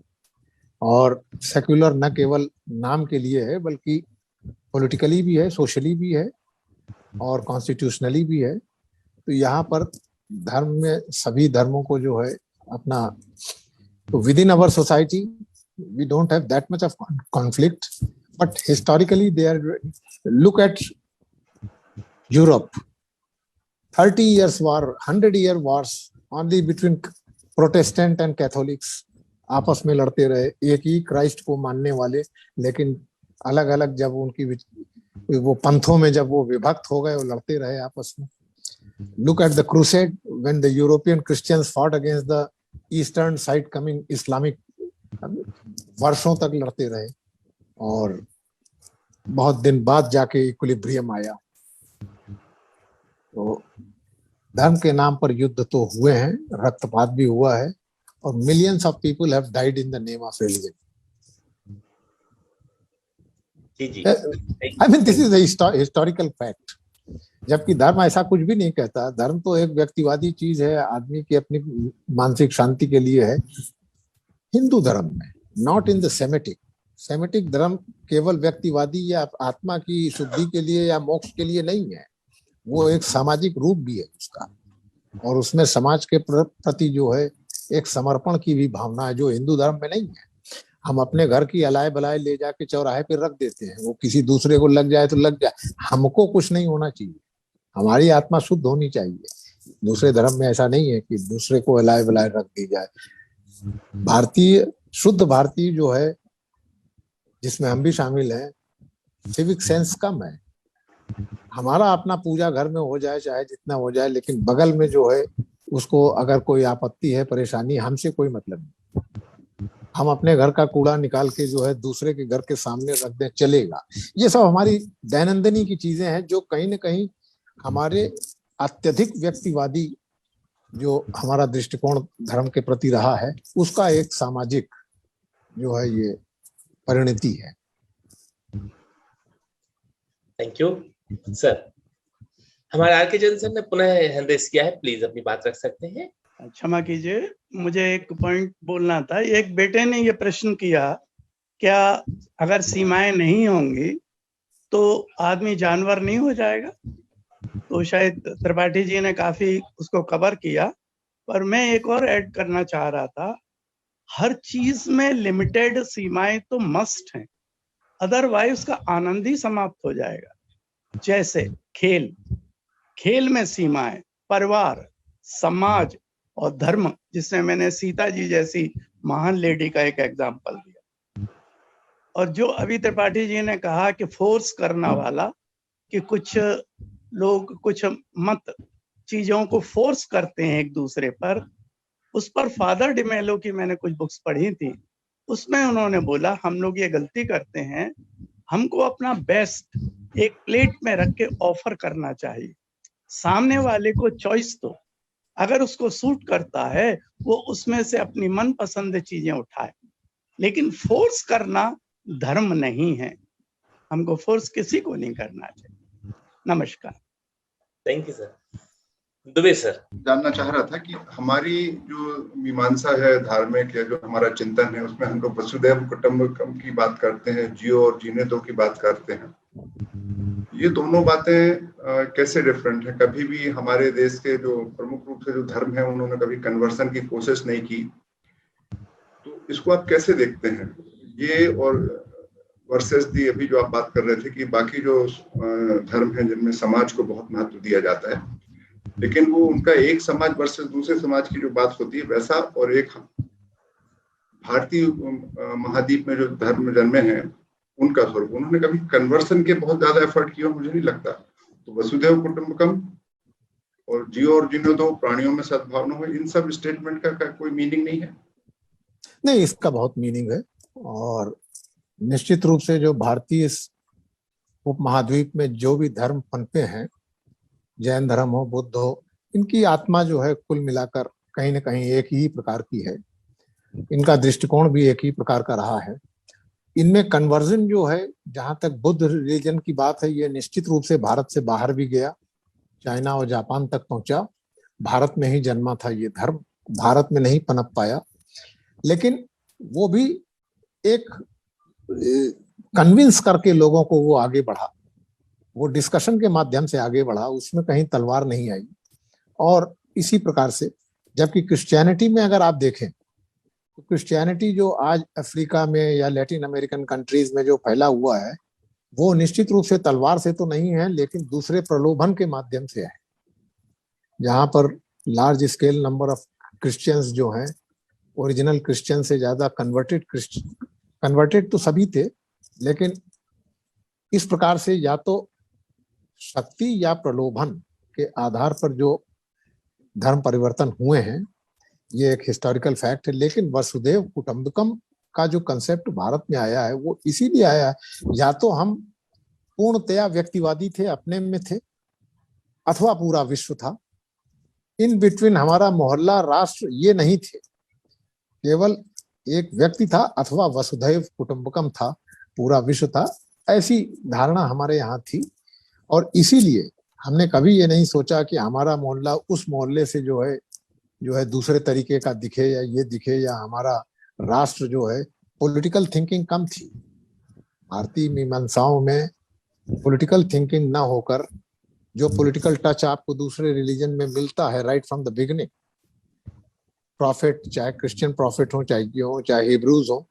और सेक्युलर न केवल नाम के लिए है बल्कि पॉलिटिकली भी है, सोशली भी है और कॉन्स्टिट्यूशनली भी है। तो यहाँ पर धर्म में सभी धर्मों को जो है अपना, तो within our society we don't have that much of conflict, but historically they are, look at Europe, 30 years war, 100-year wars only between Protestant and Catholics आपस में लड़ते रहे, एक ही क्राइस्ट को मानने वाले, लेकिन अलग अलग जब उनकी वो पंथों में जब वो विभक्त हो गए वो लड़ते रहे आपस में। Look at the crusade when the European Christians fought against the eastern side coming Islamic, वर्षों तक लड़ते रहे और बहुत दिन बाद जाके इक्विलिब्रियम आया। तो धर्म के नाम पर युद्ध तो हुए हैं, रक्तपात भी हुआ है और millions of people have died in the name of religion. I mean this is historical fact. जबकि धर्म ऐसा कुछ भी नहीं कहता। धर्म तो एक व्यक्तिवादी चीज है, आदमी की अपनी मानसिक शांति के लिए है। हिंदू धर्म में, नॉट इन द सेमेटिक धर्म केवल व्यक्तिवादी या आत्मा की शुद्धि के लिए या मोक्ष के लिए नहीं है, वो एक सामाजिक रूप भी है उसका, और उसमें समाज के प्रति जो है एक समर्पण की भी भावना है जो हिंदू धर्म में नहीं है। हम अपने घर की अलाय बलाय ले जाके चौराहे पे रख देते हैं, वो किसी दूसरे को लग जाए तो लग जाए, हमको कुछ नहीं होना चाहिए, हमारी आत्मा शुद्ध होनी चाहिए। दूसरे धर्म में ऐसा नहीं है कि दूसरे को अलाय बलाय रख दी जाए। भारतीय, शुद्ध भारतीय जो है जिसमें हम भी शामिल हैं, सिविक सेंस कम है। हमारा अपना पूजा घर में हो जाए चाहे जितना हो जाए, लेकिन बगल में जो है उसको अगर कोई आपत्ति है, परेशानी, हमसे कोई मतलब नहीं। हम अपने घर का कूड़ा निकाल के जो है दूसरे के घर के सामने रख दें, चलेगा। ये सब हमारी दैनंदिनी की चीजें हैं जो कहीं ना कहीं हमारे अत्यधिक व्यक्तिवादी जो हमारा दृष्टिकोण धर्म के प्रति रहा है, उसका एक सामाजिक जो है ये परिणति है। Thank you sir. हमारे आर के जॉनसन ने पुनः हैंड रेज किया है, प्लीज अपनी बात रख सकते हैं। क्षमा कीजिए, मुझे एक पॉइंट बोलना था। एक बेटे ने ये प्रश्न किया, क्या अगर सीमाएं नहीं होंगी तो आदमी जानवर नहीं हो जाएगा? तो शायद त्रिपाठी जी ने काफी उसको कवर किया, पर मैं एक और ऐड करना चाह रहा था। हर चीज में लिमिटेड सीमाएं तो मस्ट हैं, अदरवाइज उसका आनंद ही समाप्त हो जाएगा। जैसे खेल में सीमाएं, परिवार, समाज और धर्म, जिसमें मैंने सीता जी जैसी महान लेडी का एक एग्जाम्पल दिया। और जो अभी त्रिपाठी जी ने कहा कि फोर्स करना वाला, कि कुछ लोग कुछ मत चीजों को फोर्स करते हैं एक दूसरे पर, उस पर फादर डिमेलो की मैंने कुछ बुक्स पढ़ी थी, उसमें उन्होंने बोला हम लोग ये गलती करते हैं, हमको अपना बेस्ट एक प्लेट में रख के ऑफर करना चाहिए। सामने वाले को चॉइस दो, अगर उसको सूट करता है वो उसमें से अपनी मनपसंद चीजें उठाए, लेकिन फोर्स करना धर्म नहीं है। हमको फोर्स किसी को नहीं करना चाहिए। नमस्कार। Thank you sir. Dubey sir, जानना चाह रहा था कि हमारी जो मीमांसा है धार्मिक या जो हमारा चिंतन है, उसमें हम लोग वसुधैव कुटुंबकम की बात करते हैं, जियो और जीने दो की बात करते हैं। ये दोनों बातें कैसे डिफरेंट है? कभी भी हमारे देश के जो प्रमुख रूप से जो धर्म है उन्होंने कभी कन्वर्सन की कोशिश नहीं की, तो इसको आप कैसे देखते हैं? ये और वर्सेस दी अभी जो आप बात कर रहे थे कि बाकी जो धर्म है जिनमें समाज को बहुत महत्व दिया जाता है, लेकिन वो उनका एक समाज वर्सेस दूसरे समाज की जो बात होती है वैसा, और एक भारतीय महाद्वीप में जो धर्म जन्मे हैं उनका स्वरूप, उन्होंने कभी कन्वर्सन के बहुत ज्यादा एफर्ट किया मुझे नहीं लगता। तो वसुधैव कुटुंबकम और जियो और जीने दो, प्राणियों में सद्भावना हो, इन सब स्टेटमेंट का कोई मीनिंग नहीं है? नहीं, इसका बहुत मीनिंग है। और निश्चित रूप से जो भारतीय उपमहाद्वीप में जो भी धर्म पनपे हैं, जैन धर्म हो, बुद्ध हो, इनकी आत्मा जो है कुल मिलाकर कहीं ना कहीं एक ही प्रकार की है। इनका दृष्टिकोण भी एक ही प्रकार का रहा है। इनमें कन्वर्जन जो है, जहां तक बुद्ध रिलीजन की बात है, ये निश्चित रूप से भारत से बाहर भी गया, चाइना और जापान तक पहुंचा। भारत में ही जन्मा था ये धर्म, भारत में नहीं पनप पाया, लेकिन वो भी एक कन्विंस करके लोगों को वो आगे बढ़ा, वो डिस्कशन के माध्यम से आगे बढ़ा, उसमें कहीं तलवार नहीं आई। और इसी प्रकार से जबकि क्रिश्चियनिटी में अगर आप देखें तो क्रिश्चियनिटी जो आज अफ्रीका में या लैटिन अमेरिकन कंट्रीज में जो फैला हुआ है, वो निश्चित रूप से तलवार से तो नहीं है, लेकिन दूसरे प्रलोभन के माध्यम से है। जहां पर large scale number of Christians जो हैं, ओरिजिनल क्रिश्चियन से ज्यादा कन्वर्टेड तो सभी थे, लेकिन इस प्रकार से या तो शक्ति या प्रलोभन के आधार पर जो धर्म परिवर्तन हुए हैं, ये एक हिस्टोरिकल फैक्ट है। लेकिन वसुधैव कुटुंबकम का जो कंसेप्ट भारत में आया है वो इसीलिए आया है, या तो हम पूर्णतया व्यक्तिवादी थे, अपने में थे, अथवा पूरा विश्व था। इन बिटवीन हमारा मोहल्ला राष्ट्र ये नहीं थे, केवल एक व्यक्ति था अथवा वसुधैव कुटुंबकम था, पूरा विश्व था। ऐसी धारणा हमारे यहाँ थी, और इसीलिए हमने कभी ये नहीं सोचा कि हमारा मोहल्ला उस मोहल्ले से जो है दूसरे तरीके का दिखे या ये दिखे, या हमारा राष्ट्र जो है, पॉलिटिकल थिंकिंग कम थी। भारतीय मीमांसाओं में पॉलिटिकल थिंकिंग ना होकर जो पॉलिटिकल टच आपको दूसरे रिलीजन में मिलता है right from the beginning, profit, चाहे क्रिश्चियन प्रॉफिट हो, चाहे हिब्रूज हो,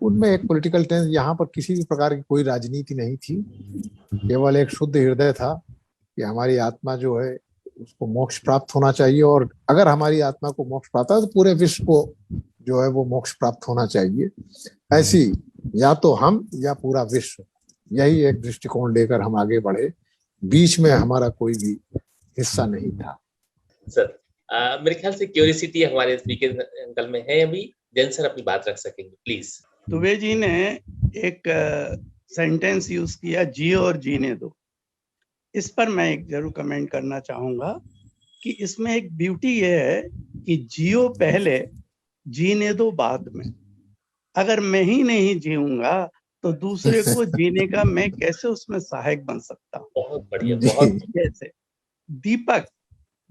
उनमें एक पॉलिटिकल टेंस, यहाँ पर किसी भी प्रकार की कोई राजनीति नहीं थी, केवल एक शुद्ध हृदय था कि हमारी आत्मा जो है उसको मोक्ष प्राप्त होना चाहिए, और अगर हमारी आत्मा को मोक्ष प्राप्त है तो पूरे विश्व को जो है वो मोक्ष प्राप्त होना चाहिए। ऐसी या तो हम या पूरा विश्व, यही एक दृष्टिकोण लेकर हम आगे बढ़े। बीच में हमारा कोई भी हिस्सा नहीं था। सर मेरे ख्याल से क्यूरियोसिटी हमारे स्पीकर अंकल में है, अभी जैन सर अपनी बात रख सकेंगे प्लीज। दुबे जी ने एक सेंटेंस यूज किया, जियो और जीने दो। इस पर मैं एक जरूर कमेंट करना चाहूंगा कि इसमें एक ब्यूटी ये है कि जियो पहले, जीने दो बाद में। अगर मैं ही नहीं जीऊंगा तो दूसरे को जीने का मैं कैसे उसमें सहायक बन सकता हूँ। बहुत बढ़िया, बहुत जैसे दीपक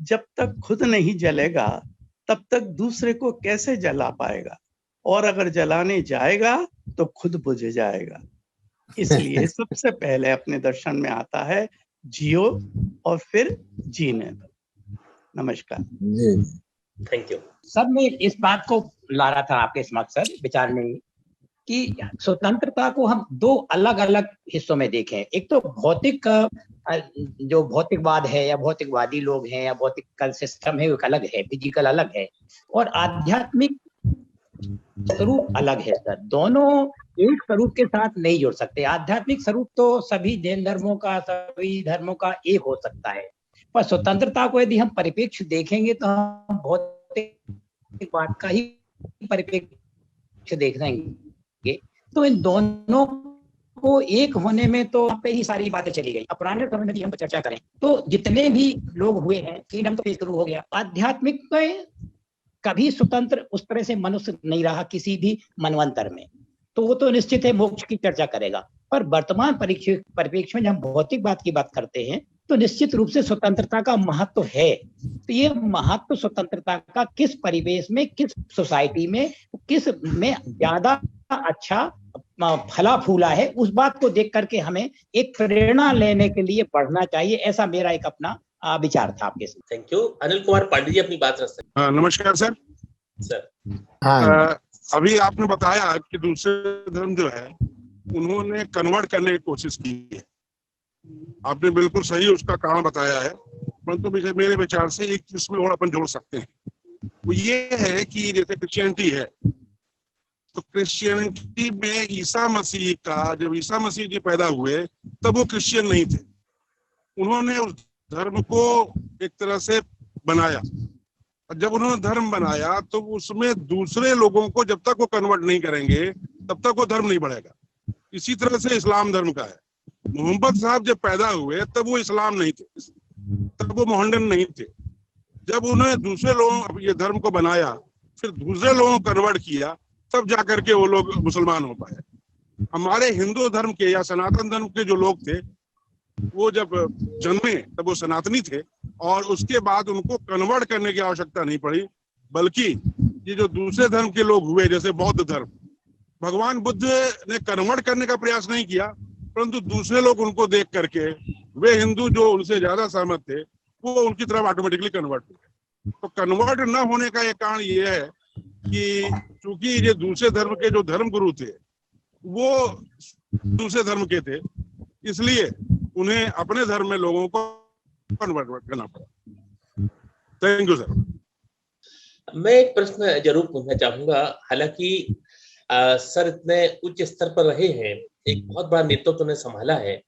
जब तक खुद नहीं जलेगा तब तक दूसरे को कैसे जला पाएगा, और अगर जलाने जाएगा तो खुद बुझ जाएगा। इसलिए सबसे पहले अपने दर्शन में आता है जियो और फिर जीने दो। नमस्कार। Thank you. सब में इस बात को ला रहा था आपके समक्ष सर विचारने कि स्वतंत्रता को हम दो अलग अलग हिस्सों में देखें। एक तो भौतिक जो भौतिकवाद है या भौतिकवादी लोग हैं या भौतिक सिस्टम है, एक अलग है, फिजिकल अलग है, और आध्यात्मिक स्वरूप अलग है सर। दोनों एक स्वरूप के साथ नहीं जुड़ सकते। आध्यात्मिक स्वरूप तो सभी जैन धर्मों का, सभी धर्मों का एक हो सकता है, पर स्वतंत्रता को यदि हम परिप्रेक्ष्य देखेंगे तो हम भौतिकवाद का ही परिप्रेक्ष्य देखेंगे। तो इन दोनों को एक होने में तो पे ही सारी बातें चली गई। पुराने समय में भी हम चर्चा करें तो जितने भी लोग हुए हैं, फ्रीडम तो शुरू हो गया, आध्यात्मिक में कभी स्वतंत्र उस तरह से मनुष्य नहीं रहा किसी भी मनवंतर में, तो वो तो निश्चित है मोक्ष की चर्चा करेगा। पर वर्तमान परिप्रेक्ष्य में जब हम भौतिकवाद की बात करते हैं तो निश्चित रूप से स्वतंत्रता का महत्व है। तो ये महत्व स्वतंत्रता का किस परिवेश में, किस सोसाइटी में, किस में ज्यादा अच्छा फला फूला है, उस बात को देख करके हमें एक प्रेरणा लेने के लिए बढ़ना चाहिए। ऐसा मेरा एक अपना विचार था आपके साथ। Thank you. अनिल कुमार पांडे जी अपनी बात रख सकते हैं। नमस्कार सर। सर अभी आपने बताया कि दूसरे धर्म जो है उन्होंने कन्वर्ट करने की कोशिश की है। आपने बिल्कुल सही उसका कारण बताया है, परंतु मेरे विचार से एक चीज में और अपन जोड़ सकते हैं, वो ये है कि जैसे क्रिश्चियनिटी है, तो क्रिश्चियनिटी में ईसा मसीह का, जब ईसा मसीह जी पैदा हुए तब वो क्रिश्चियन नहीं थे। उन्होंने उस धर्म को एक तरह से बनाया, और जब उन्होंने धर्म बनाया तो उसमें दूसरे लोगों को जब तक वो कन्वर्ट नहीं करेंगे तब तक वो धर्म नहीं बढ़ेगा। इसी तरह से इस्लाम धर्म का है। मोहम्मद साहब जब पैदा हुए तब वो इस्लाम नहीं थे, तब वो मोहम्मदन नहीं थे। जब उन्होंने दूसरे लोगों ये धर्म को बनाया, फिर दूसरे लोगों को कन्वर्ट किया, तब जाकर के वो लोग मुसलमान हो पाए। हमारे हिंदू धर्म के या सनातन धर्म के जो लोग थे वो जब जन्मे तब वो सनातनी थे, और उसके बाद उनको कन्वर्ट करने की आवश्यकता नहीं पड़ी। बल्कि ये जो दूसरे धर्म के लोग हुए, जैसे बौद्ध धर्म, भगवान बुद्ध ने कन्वर्ट करने का प्रयास नहीं किया, परंतु दूसरे लोग उनको देख करके वे हिंदू जो उनसे ज्यादा सहमत थे वो उनकी तरफ ऑटोमेटिकली कन्वर्ट हुए। तो कन्वर्ट न होने का एक कारण ये है कि चूंकि ये दूसरे धर्म के जो धर्म गुरु थे वो दूसरे धर्म के थे, इसलिए उन्हें अपने धर्म में लोगों को कन्वर्ट करना पड़ा। Thank you sir. मैं एक प्रश्न जरूर पूछना चाहूंगा। हालांकि सर इतने उच्च स्तर पर रहे हैं, एक बहुत बड़ा नेतृत्व उन्हें संभाला है,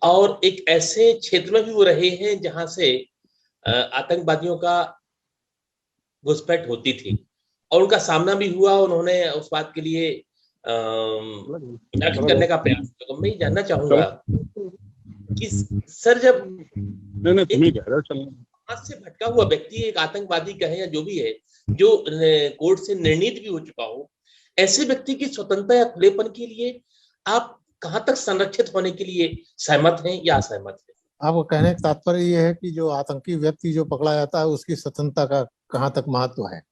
और एक ऐसे क्षेत्र में भी वो रहे हैं जहां से आतंकवादियों का घुसपैठ होती थी और उनका सामना भी हुआ। उन्होंने उस बात के लिए करने का प्रयास किया। तो मैं जानना चाहूंगा कि सर जब हाथ से भटका हुआ व्यक्ति, एक आतंकवादी कहे या जो भी है, जो कोर्ट से निर्णीत भी हो चुका हो, ऐसे व्यक्ति की स्वतंत्रता या खुलेपन के लिए आप कहां तक संरक्षित होने के लिए सहमत हैं या असहमत हैं? आपको कहने का तात्पर्य ये है कि जो आतंकी व्यक्ति जो पकड़ा जाता है उसकी स्वतंत्रता का कहां तक महत्व है?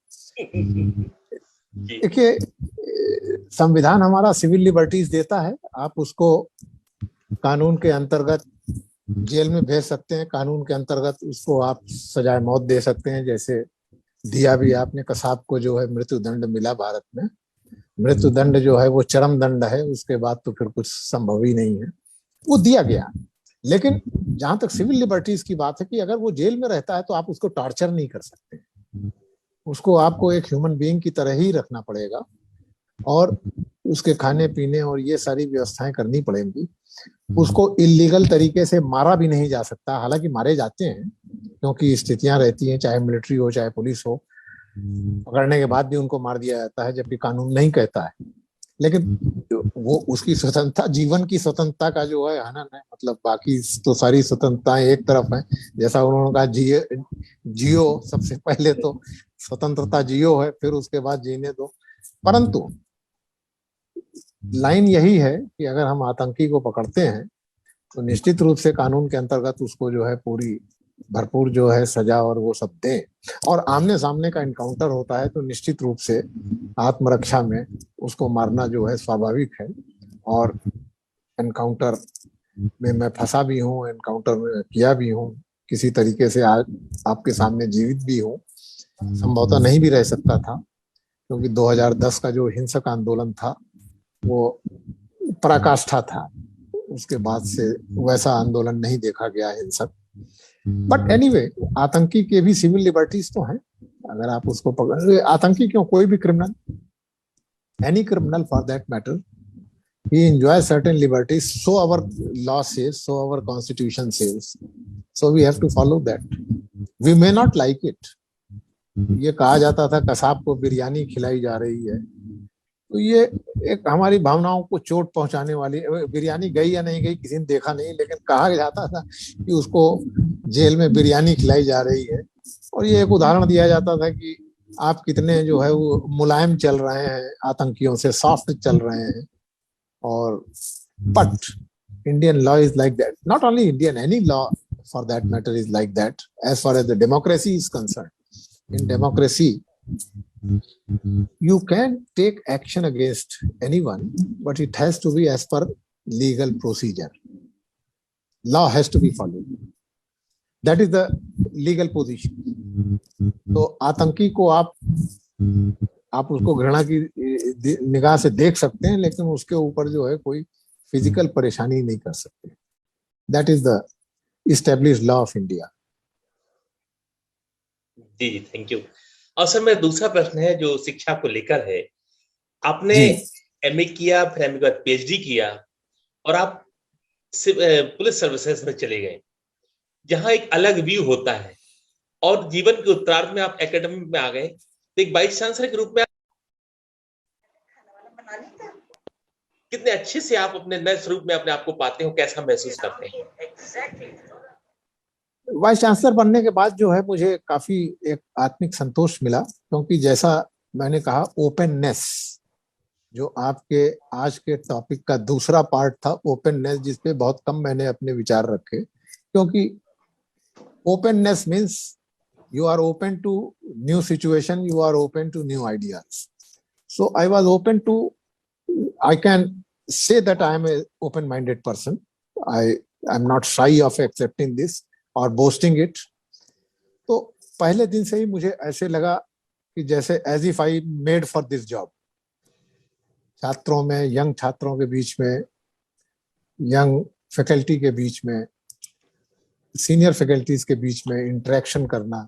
देखिए, संविधान हमारा सिविल लिबर्टीज देता है, आप उसको कानून के अंतर्गत जेल में भेज सकते हैं, कानून के अंतर्गत उसको आप सजाए मौत दे सकते हैं, जैसे दिया भी आपने कसाब को जो है मृत्यु दंड मिला भारत में। मृत्यु दंड जो है वो चरम दंड है, उसके बाद तो फिर कुछ संभव ही नहीं है, वो दिया गया। लेकिन जहां तक सिविल लिबर्टीज की बात है कि अगर वो जेल में रहता है तो आप उसको टॉर्चर नहीं कर सकते, उसको आपको एक ह्यूमन बीइंग की तरह ही रखना पड़ेगा और उसके खाने पीने और ये सारी व्यवस्थाएं करनी पड़ेंगी। उसको इलीगल तरीके से मारा भी नहीं जा सकता, हालांकि मारे जाते हैं क्योंकि स्थितियां रहती हैं, चाहे मिलिट्री हो चाहे पुलिस हो, पकड़ने के बाद भी उनको मार दिया जाता है जबकि कानून नहीं कहता है। लेकिन वो उसकी स्वतंत्रता, जीवन की स्वतंत्रता का जो है हनन है। मतलब बाकी तो सारी स्वतंत्रताएं एक तरफ है, जैसा उन्होंने कहा जियो, सबसे पहले तो स्वतंत्रता जियो है, फिर उसके बाद जीने दो। परंतु लाइन यही है कि अगर हम आतंकी को पकड़ते हैं तो निश्चित रूप से कानून के अंतर्गत उसको जो है पूरी भरपूर जो है सजा और वो सब दें। और आमने सामने का इनकाउंटर होता है तो निश्चित रूप से आत्मरक्षा में उसको मारना जो है स्वाभाविक है। और एनकाउंटर में मैं फंसा भी हूँ, एनकाउंटर में किया भी हूँ, किसी तरीके से आज आपके सामने जीवित भी हूँ। संभवतः नहीं भी रह सकता था, क्योंकि 2010 का जो हिंसक आंदोलन था वो पराकाष्ठा था। उसके बाद से वैसा आंदोलन नहीं देखा गया हिंसक। बट एनीवे, आतंकी के भी सिविल लिबर्टीज तो हैं। अगर आप उसको पकड़, आतंकी क्यों, कोई भी criminal, any criminal for that matter, he enjoys certain liberties, so our law says, so our constitution says, so we have to follow that. We may not like it. ये कहा जाता था कसाब को बिरयानी खिलाई जा रही है, तो ये एक हमारी भावनाओं को चोट पहुंचाने वाली, बिरयानी गई या नहीं गई किसी ने देखा नहीं, लेकिन कहा जाता था कि उसको जेल में बिरयानी खिलाई जा रही है। और ये एक उदाहरण दिया जाता था कि आप कितने जो है वो मुलायम चल रहे हैं आतंकियों से, सॉफ्ट चल रहे हैं। और but Indian law is like that. Not only Indian, any law for that matter is like that. As far as the democracy is concerned, in democracy, you can take action against anyone, but it has to be as per legal procedure. Law has to be followed. That is the legal position. तो आतंकी को आप उसको घृणा की निगाह से देख सकते हैं, लेकिन उसके ऊपर जो है कोई फिजिकल परेशानी नहीं कर सकते। That is the established law of India. जी जी, थैंक यू। और सर मेरा दूसरा प्रश्न है जो शिक्षा को लेकर है। आपने एमए किया, फिर एमए के बाद पीएचडी किया और आप पुलिस सर्विसेज में चले गए, जहां एक अलग व्यू होता है। और जीवन के उत्तरार्ध में आप एकेडमी में आ गए, तो एक वाइस चांसलर के रूप में कितने अच्छे से आप अपने नए स्वरूप में अपने आप को पाते हो, कैसा महसूस करते हैं? वाइस चांसलर बनने के बाद जो है मुझे काफी एक आत्मिक संतोष मिला, क्योंकि जैसा मैंने कहा ओपननेस, जो आपके आज के टॉपिक का दूसरा पार्ट था, ओपननेस, जिसपे बहुत कम मैंने अपने विचार रखे। क्योंकि openness means you are open to new situation, you are open to new ideas. So I was open to, I can say that I am a open minded person. I am not shy of accepting this or boasting it. तो पहले दिन से ही मुझे ऐसे लगा कि जैसे as if I made for this job. छात्रों में, यंग छात्रों के बीच में, यंग फैकल्टी के बीच में, सीनियर फैकल्टीज के बीच में इंटरेक्शन करना।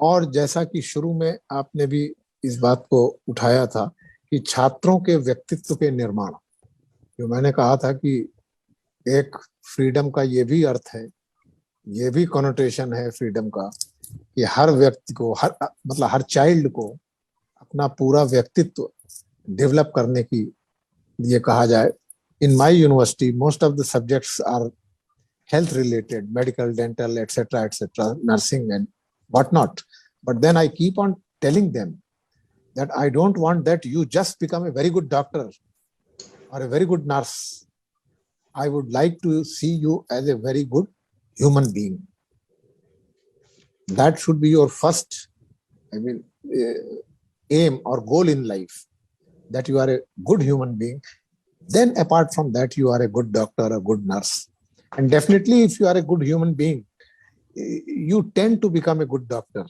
और जैसा कि शुरू में आपने भी इस बात को उठाया था कि छात्रों के व्यक्तित्व के निर्माण, जो मैंने कहा था कि एक फ्रीडम का ये भी अर्थ है, ये भी कॉनोटेशन है फ्रीडम का, कि हर व्यक्ति को, हर चाइल्ड को अपना पूरा व्यक्तित्व डेवलप करने की लिए कहा जाए। In my university most of the subjects are health related, medical, dental, etc., nursing and whatnot. But then I keep on telling them that I don't want that you just become a very good doctor or a very good nurse. I would like to see you as a very good human being. That should be your first, aim or goal in life, that you are a good human being. Then apart from that, you are a good doctor, a good nurse. And definitely, if you are a good human being, you tend to become a good doctor.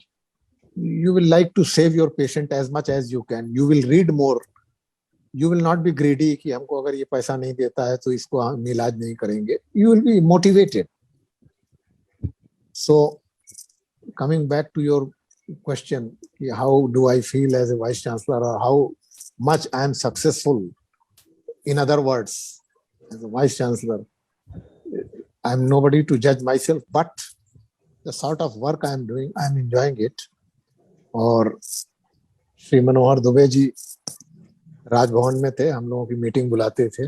You will like to save your patient as much as you can. You will read more. You will not be greedy कि हमको अगर ये पैसा नहीं देता है तो इसको हम इलाज नहीं करेंगे. You will be motivated. So, coming back to your question, how do I feel as a vice chancellor, or how much I am successful? In other words, as a vice chancellor, I am nobody to judge myself, but the sort of work I am doing, I am enjoying it. और श्री मनोहर दुबे जी राजभवन में थे, हम लोगों की meeting बुलाते थे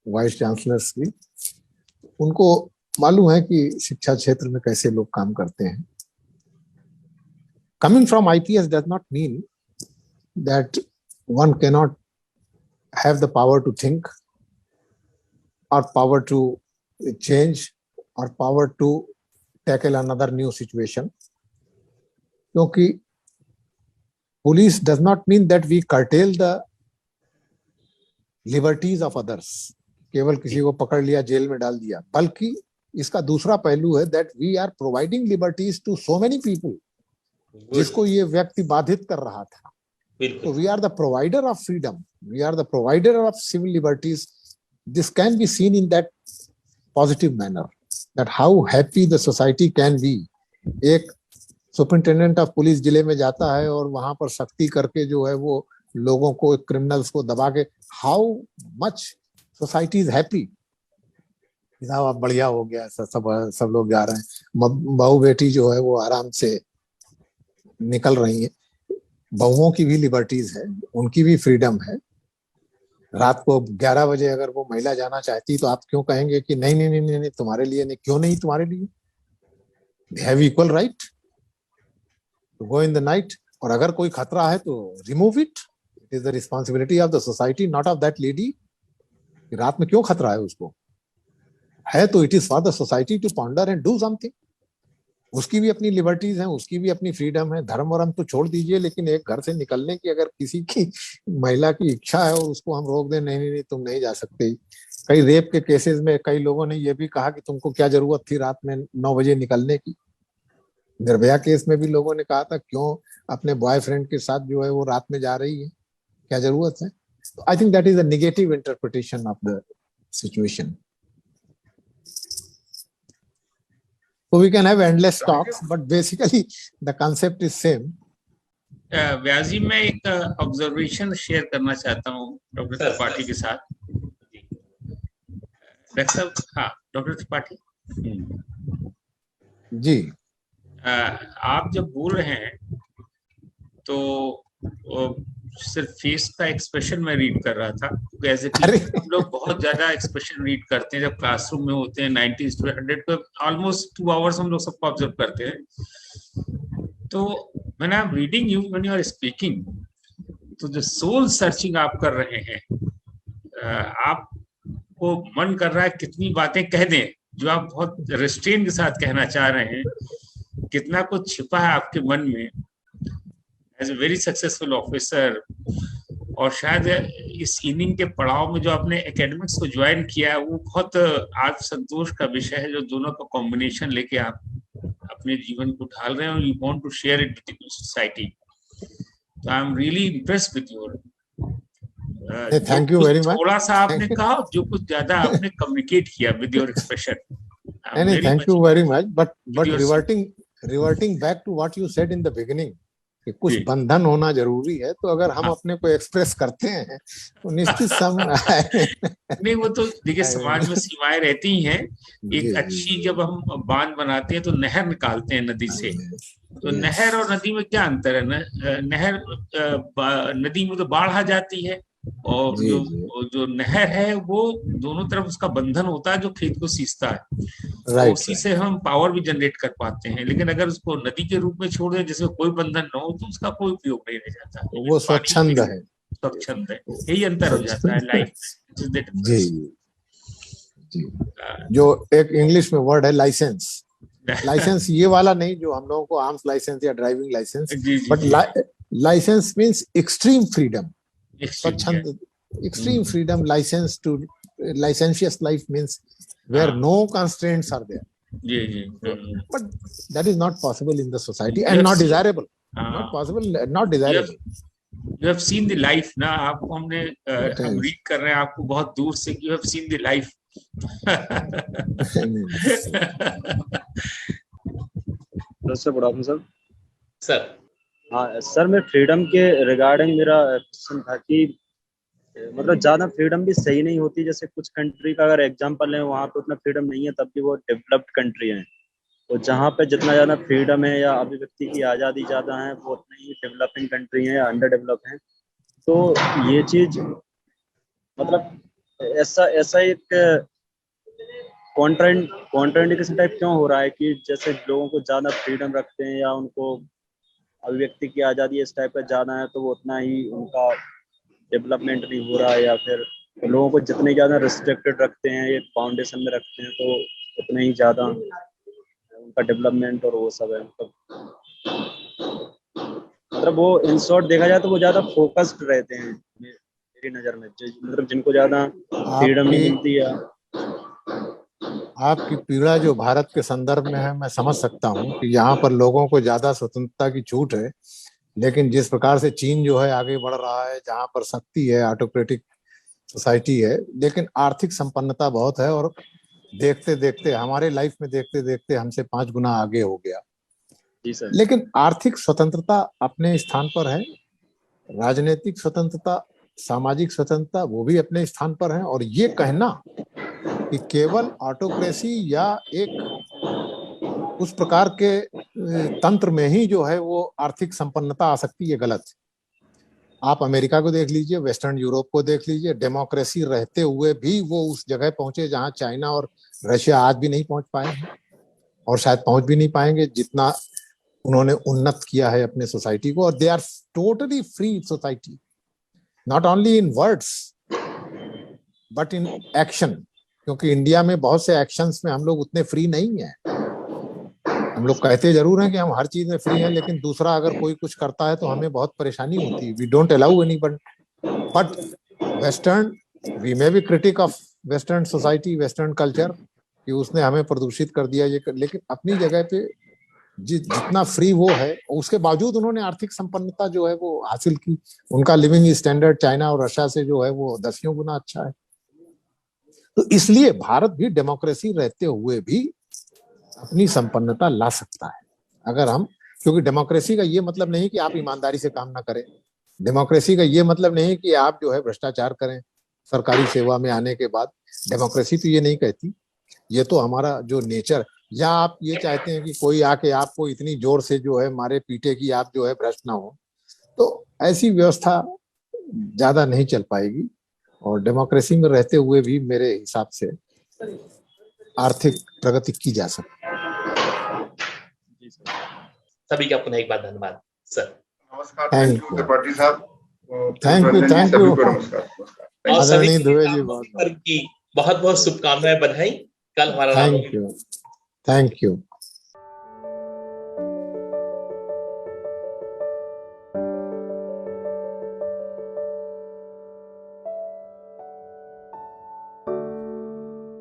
vice chancellors की। उनको मालूम है कि शिक्षा क्षेत्र में कैसे लोग काम करते हैं। Coming from IPS does not mean that one cannot have the power to think or power to change or power to tackle another new situation. क्योंकि police does not mean that we curtail the liberties of others, केवल किसी को पकड़ लिया jail में डाल दिया, बल्कि इसका दूसरा पहलू है that we are providing liberties to so many people जिसको ये व्यक्ति बाधित कर रहा था। So we are the provider of freedom, we are the provider of civil liberties. This can be seen in that positive manner, that how happy the society can be. एक superintendent of police जिले में जाता है और वहां पर सख्ती करके जो है वो लोगों को, क्रिमिनल्स को दबा के, how much society is happy. अब बढ़िया हो गया, सब लोग जा रहे हैं, बहू बेटी जो है वो आराम से निकल रही है। बहुओं की भी लिबर्टीज है, उनकी भी फ्रीडम है। रात को 11 बजे अगर वो महिला जाना चाहती तो आप क्यों कहेंगे कि नहीं नहीं नहीं नहीं, नहीं तुम्हारे लिए नहीं? क्यों नहीं तुम्हारे लिए? They have equal right to go in the night. और अगर कोई खतरा है तो remove it. It is the responsibility of the society, not of that lady. रात में क्यों खतरा है उसको? है तो it is for the society to ponder and do something. उसकी भी अपनी लिबर्टीज हैं, उसकी भी अपनी फ्रीडम है। धर्म वरम तो छोड़ दीजिए, लेकिन एक घर से निकलने की अगर किसी की महिला की इच्छा है और उसको हम रोक दें, नहीं नहीं नहीं तुम नहीं जा सकते। कई रेप के केसेस में कई लोगों ने ये भी कहा कि तुमको क्या जरूरत थी रात में 9 बजे निकलने की। निर्भया केस में भी लोगों ने कहा था क्यों अपने बॉयफ्रेंड के साथ जो है वो रात में जा रही है, क्या जरूरत है? I think that is a negative interpretation of the situation. So we can have endless talks, but basically the concept is same. व्यास जी, मैं एक ऑब्जर्वेशन शेयर करना चाहता हूँ डॉक्टर त्रिपाठी के साथ। डॉक्टर साहब, हाँ डॉक्टर त्रिपाठी जी, आप जब बोल रहे हैं तो सिर्फ फेस का एक्सप्रेशन मैं रीड कर रहा था। एज ए टीचर हम लोग बहुत ज्यादा एक्सप्रेशन रीड करते हैं जब क्लासरूम में होते हैं। 90 to 100 पे ऑलमोस्ट 2 आवर्स हम लोग सबको ऑब्जर्व करते हैं। तो when I am reading you, when you are speaking, तो जो सोल सर्चिंग आप कर रहे हैं, आपको मन कर रहा है कितनी बातें कह दें जो आप बहुत रेस्ट्रेन के साथ कहना चाह रहे हैं। कितना कुछ छिपा है आपके मन में as a very successful officer. और शायद इस इनिंग के पड़ाव में जो आपने एकेडमिक्स को ज्वाइन किया है वो बहुत आज संतोष का विषय है, जो दोनों का कॉम्बिनेशन लेके आप अपने जीवन को ढाल रहे हैं और you want to share it with the society. तो I am really impressed with your thank you very much. थोड़ा सा आपने कहा, जो कुछ ज्यादा आपने कम्युनिकेट किया with your expression. Thank you very much, but reverting back to what you said in the beginning कि कुछ बंधन होना जरूरी है। तो अगर हम अपने को एक्सप्रेस करते हैं तो निश्चित नहीं, वो तो देखिए समाज में सीमाएं रहती ही हैं। एक अच्छी जब हम बांध बनाते हैं तो नहर निकालते हैं नदी से, तो नहर और नदी में क्या अंतर है? नहर नदी में तो बाढ़ आ जाती है और जो नहर है वो दोनों तरफ उसका बंधन होता है जो खेत को सींचता है। तो उसी से हम पावर भी जनरेट कर पाते हैं। लेकिन अगर उसको नदी के रूप में छोड़ दें जिसमें कोई बंधन न हो तो उसका कोई उपयोग नहीं रह जाता। वो स्वच्छंद है, स्वच्छंद है, यही अंतर हो जाता है लाइफ में। जी, जो एक इंग्लिश में वर्ड है लाइसेंस। लाइसेंस ये वाला नहीं जो हम लोगों को आर्म्स लाइसेंस या driving licence, but licence means extreme freedom. स्वच्छंद, extreme freedom, license to licentious life means where no constraints are there. But that is not possible in the society and not desirable. Not possible, not desirable. You have seen the life ना, आपको हमने हम read कर रहे हैं आपको बहुत दूर से। You have seen the life. Sir good afternoon sir. हाँ सर, मैं फ्रीडम के रिगार्डिंग मेरा क्वेश्चन था कि मतलब ज़्यादा फ्रीडम भी सही नहीं होती। जैसे कुछ कंट्री का अगर एग्जांपल है, वहाँ पे उतना फ्रीडम नहीं है, तब भी वो डेवलप्ड कंट्री है। तो जहाँ पे जितना ज़्यादा फ्रीडम है या अभिव्यक्ति की आज़ादी ज़्यादा है, वो उतनी ही डेवलपिंग कंट्री है या अंडर डेवलप है। तो तो ये चीज मतलब ऐसा एक कॉन्ट्राइंडिकेशन टाइप क्यों हो रहा है कि जैसे लोगों को ज्यादा फ्रीडम रखते हैं या उनको अभिव्यक्ति की आजादी इस टाइप का ज्यादा है तो वो उतना ही उनका डेवलपमेंट नहीं हो रहा है, या फिर लोगों को जितने ज्यादा रिस्ट्रिक्टेड रखते हैं एक फाउंडेशन में रखते हैं तो उतने ही ज्यादा उनका डेवलपमेंट और वो सब है। मतलब वो इन शॉर्ट देखा जाए तो वो ज्यादा फोकस्ड रहते हैं मेरी नजर में, मतलब जिनको ज्यादा फ्रीडम नहीं मिलती है। आपकी पीड़ा जो भारत के संदर्भ में है मैं समझ सकता हूँ कि यहाँ पर लोगों को ज्यादा स्वतंत्रता की छूट है, लेकिन जिस प्रकार से चीन जो है आगे बढ़ रहा है, जहाँ पर शक्ति है, ऑटोक्रेटिक सोसाइटी है, लेकिन आर्थिक संपन्नता बहुत है और देखते देखते हमारे लाइफ में देखते देखते हमसे 5 गुना आगे हो गया। जी सर। लेकिन आर्थिक स्वतंत्रता अपने स्थान पर है, राजनीतिक स्वतंत्रता, सामाजिक स्वतंत्रता वो भी अपने स्थान पर है। और ये कहना कि केवल ऑटोक्रेसी या एक उस प्रकार के तंत्र में ही जो है वो आर्थिक संपन्नता आ सकती है, गलत। आप अमेरिका को देख लीजिए, वेस्टर्न यूरोप को देख लीजिए, डेमोक्रेसी रहते हुए भी वो उस जगह पहुंचे जहां चाइना और रशिया आज भी नहीं पहुंच पाए हैं और शायद पहुंच भी नहीं पाएंगे, जितना उन्होंने उन्नत किया है अपने सोसाइटी को। और they are totally free society, not only in words but in action, क्योंकि इंडिया में बहुत से एक्शंस में हम लोग उतने फ्री नहीं हैं। हम लोग कहते जरूर हैं कि हम हर चीज में फ्री हैं, लेकिन दूसरा अगर कोई कुछ करता है तो हमें बहुत परेशानी होती है। We don't allow anybody, but western, we may be critic of western society, western culture कि उसने हमें प्रदूषित कर दिया ये लेकिन अपनी जगह पे जितना फ्री वो है, उसके बावजूद उन्होंने आर्थिक संपन्नता जो है वो हासिल की। उनका लिविंग स्टैंडर्ड चाइना और रशिया से जो है वो 10 गुना अच्छा है। तो इसलिए भारत भी डेमोक्रेसी रहते हुए भी अपनी संपन्नता ला सकता है अगर हम, क्योंकि डेमोक्रेसी का ये मतलब नहीं कि आप ईमानदारी से काम ना करें, डेमोक्रेसी का ये मतलब नहीं कि आप जो है भ्रष्टाचार करें सरकारी सेवा में आने के बाद। डेमोक्रेसी तो ये नहीं कहती, ये तो हमारा जो नेचर, या आप ये चाहते हैं कि कोई आके आपको इतनी जोर से जो है मारे पीटे कि आप जो है भ्रष्ट ना हो, तो ऐसी व्यवस्था ज्यादा नहीं चल पाएगी। और डेमोक्रेसी में रहते हुए भी मेरे हिसाब से आर्थिक प्रगति की जा सकती है। सभी का पुनः एक बार धन्यवाद सर। नमस्कार। थैंक यू त्रिपाठी साहब। थैंक यू नमस्कार। आदरणीय दुबे जी, बहुत बहुत बहुत शुभकामनाएं, बधाई। कल हमारा थैंक यू।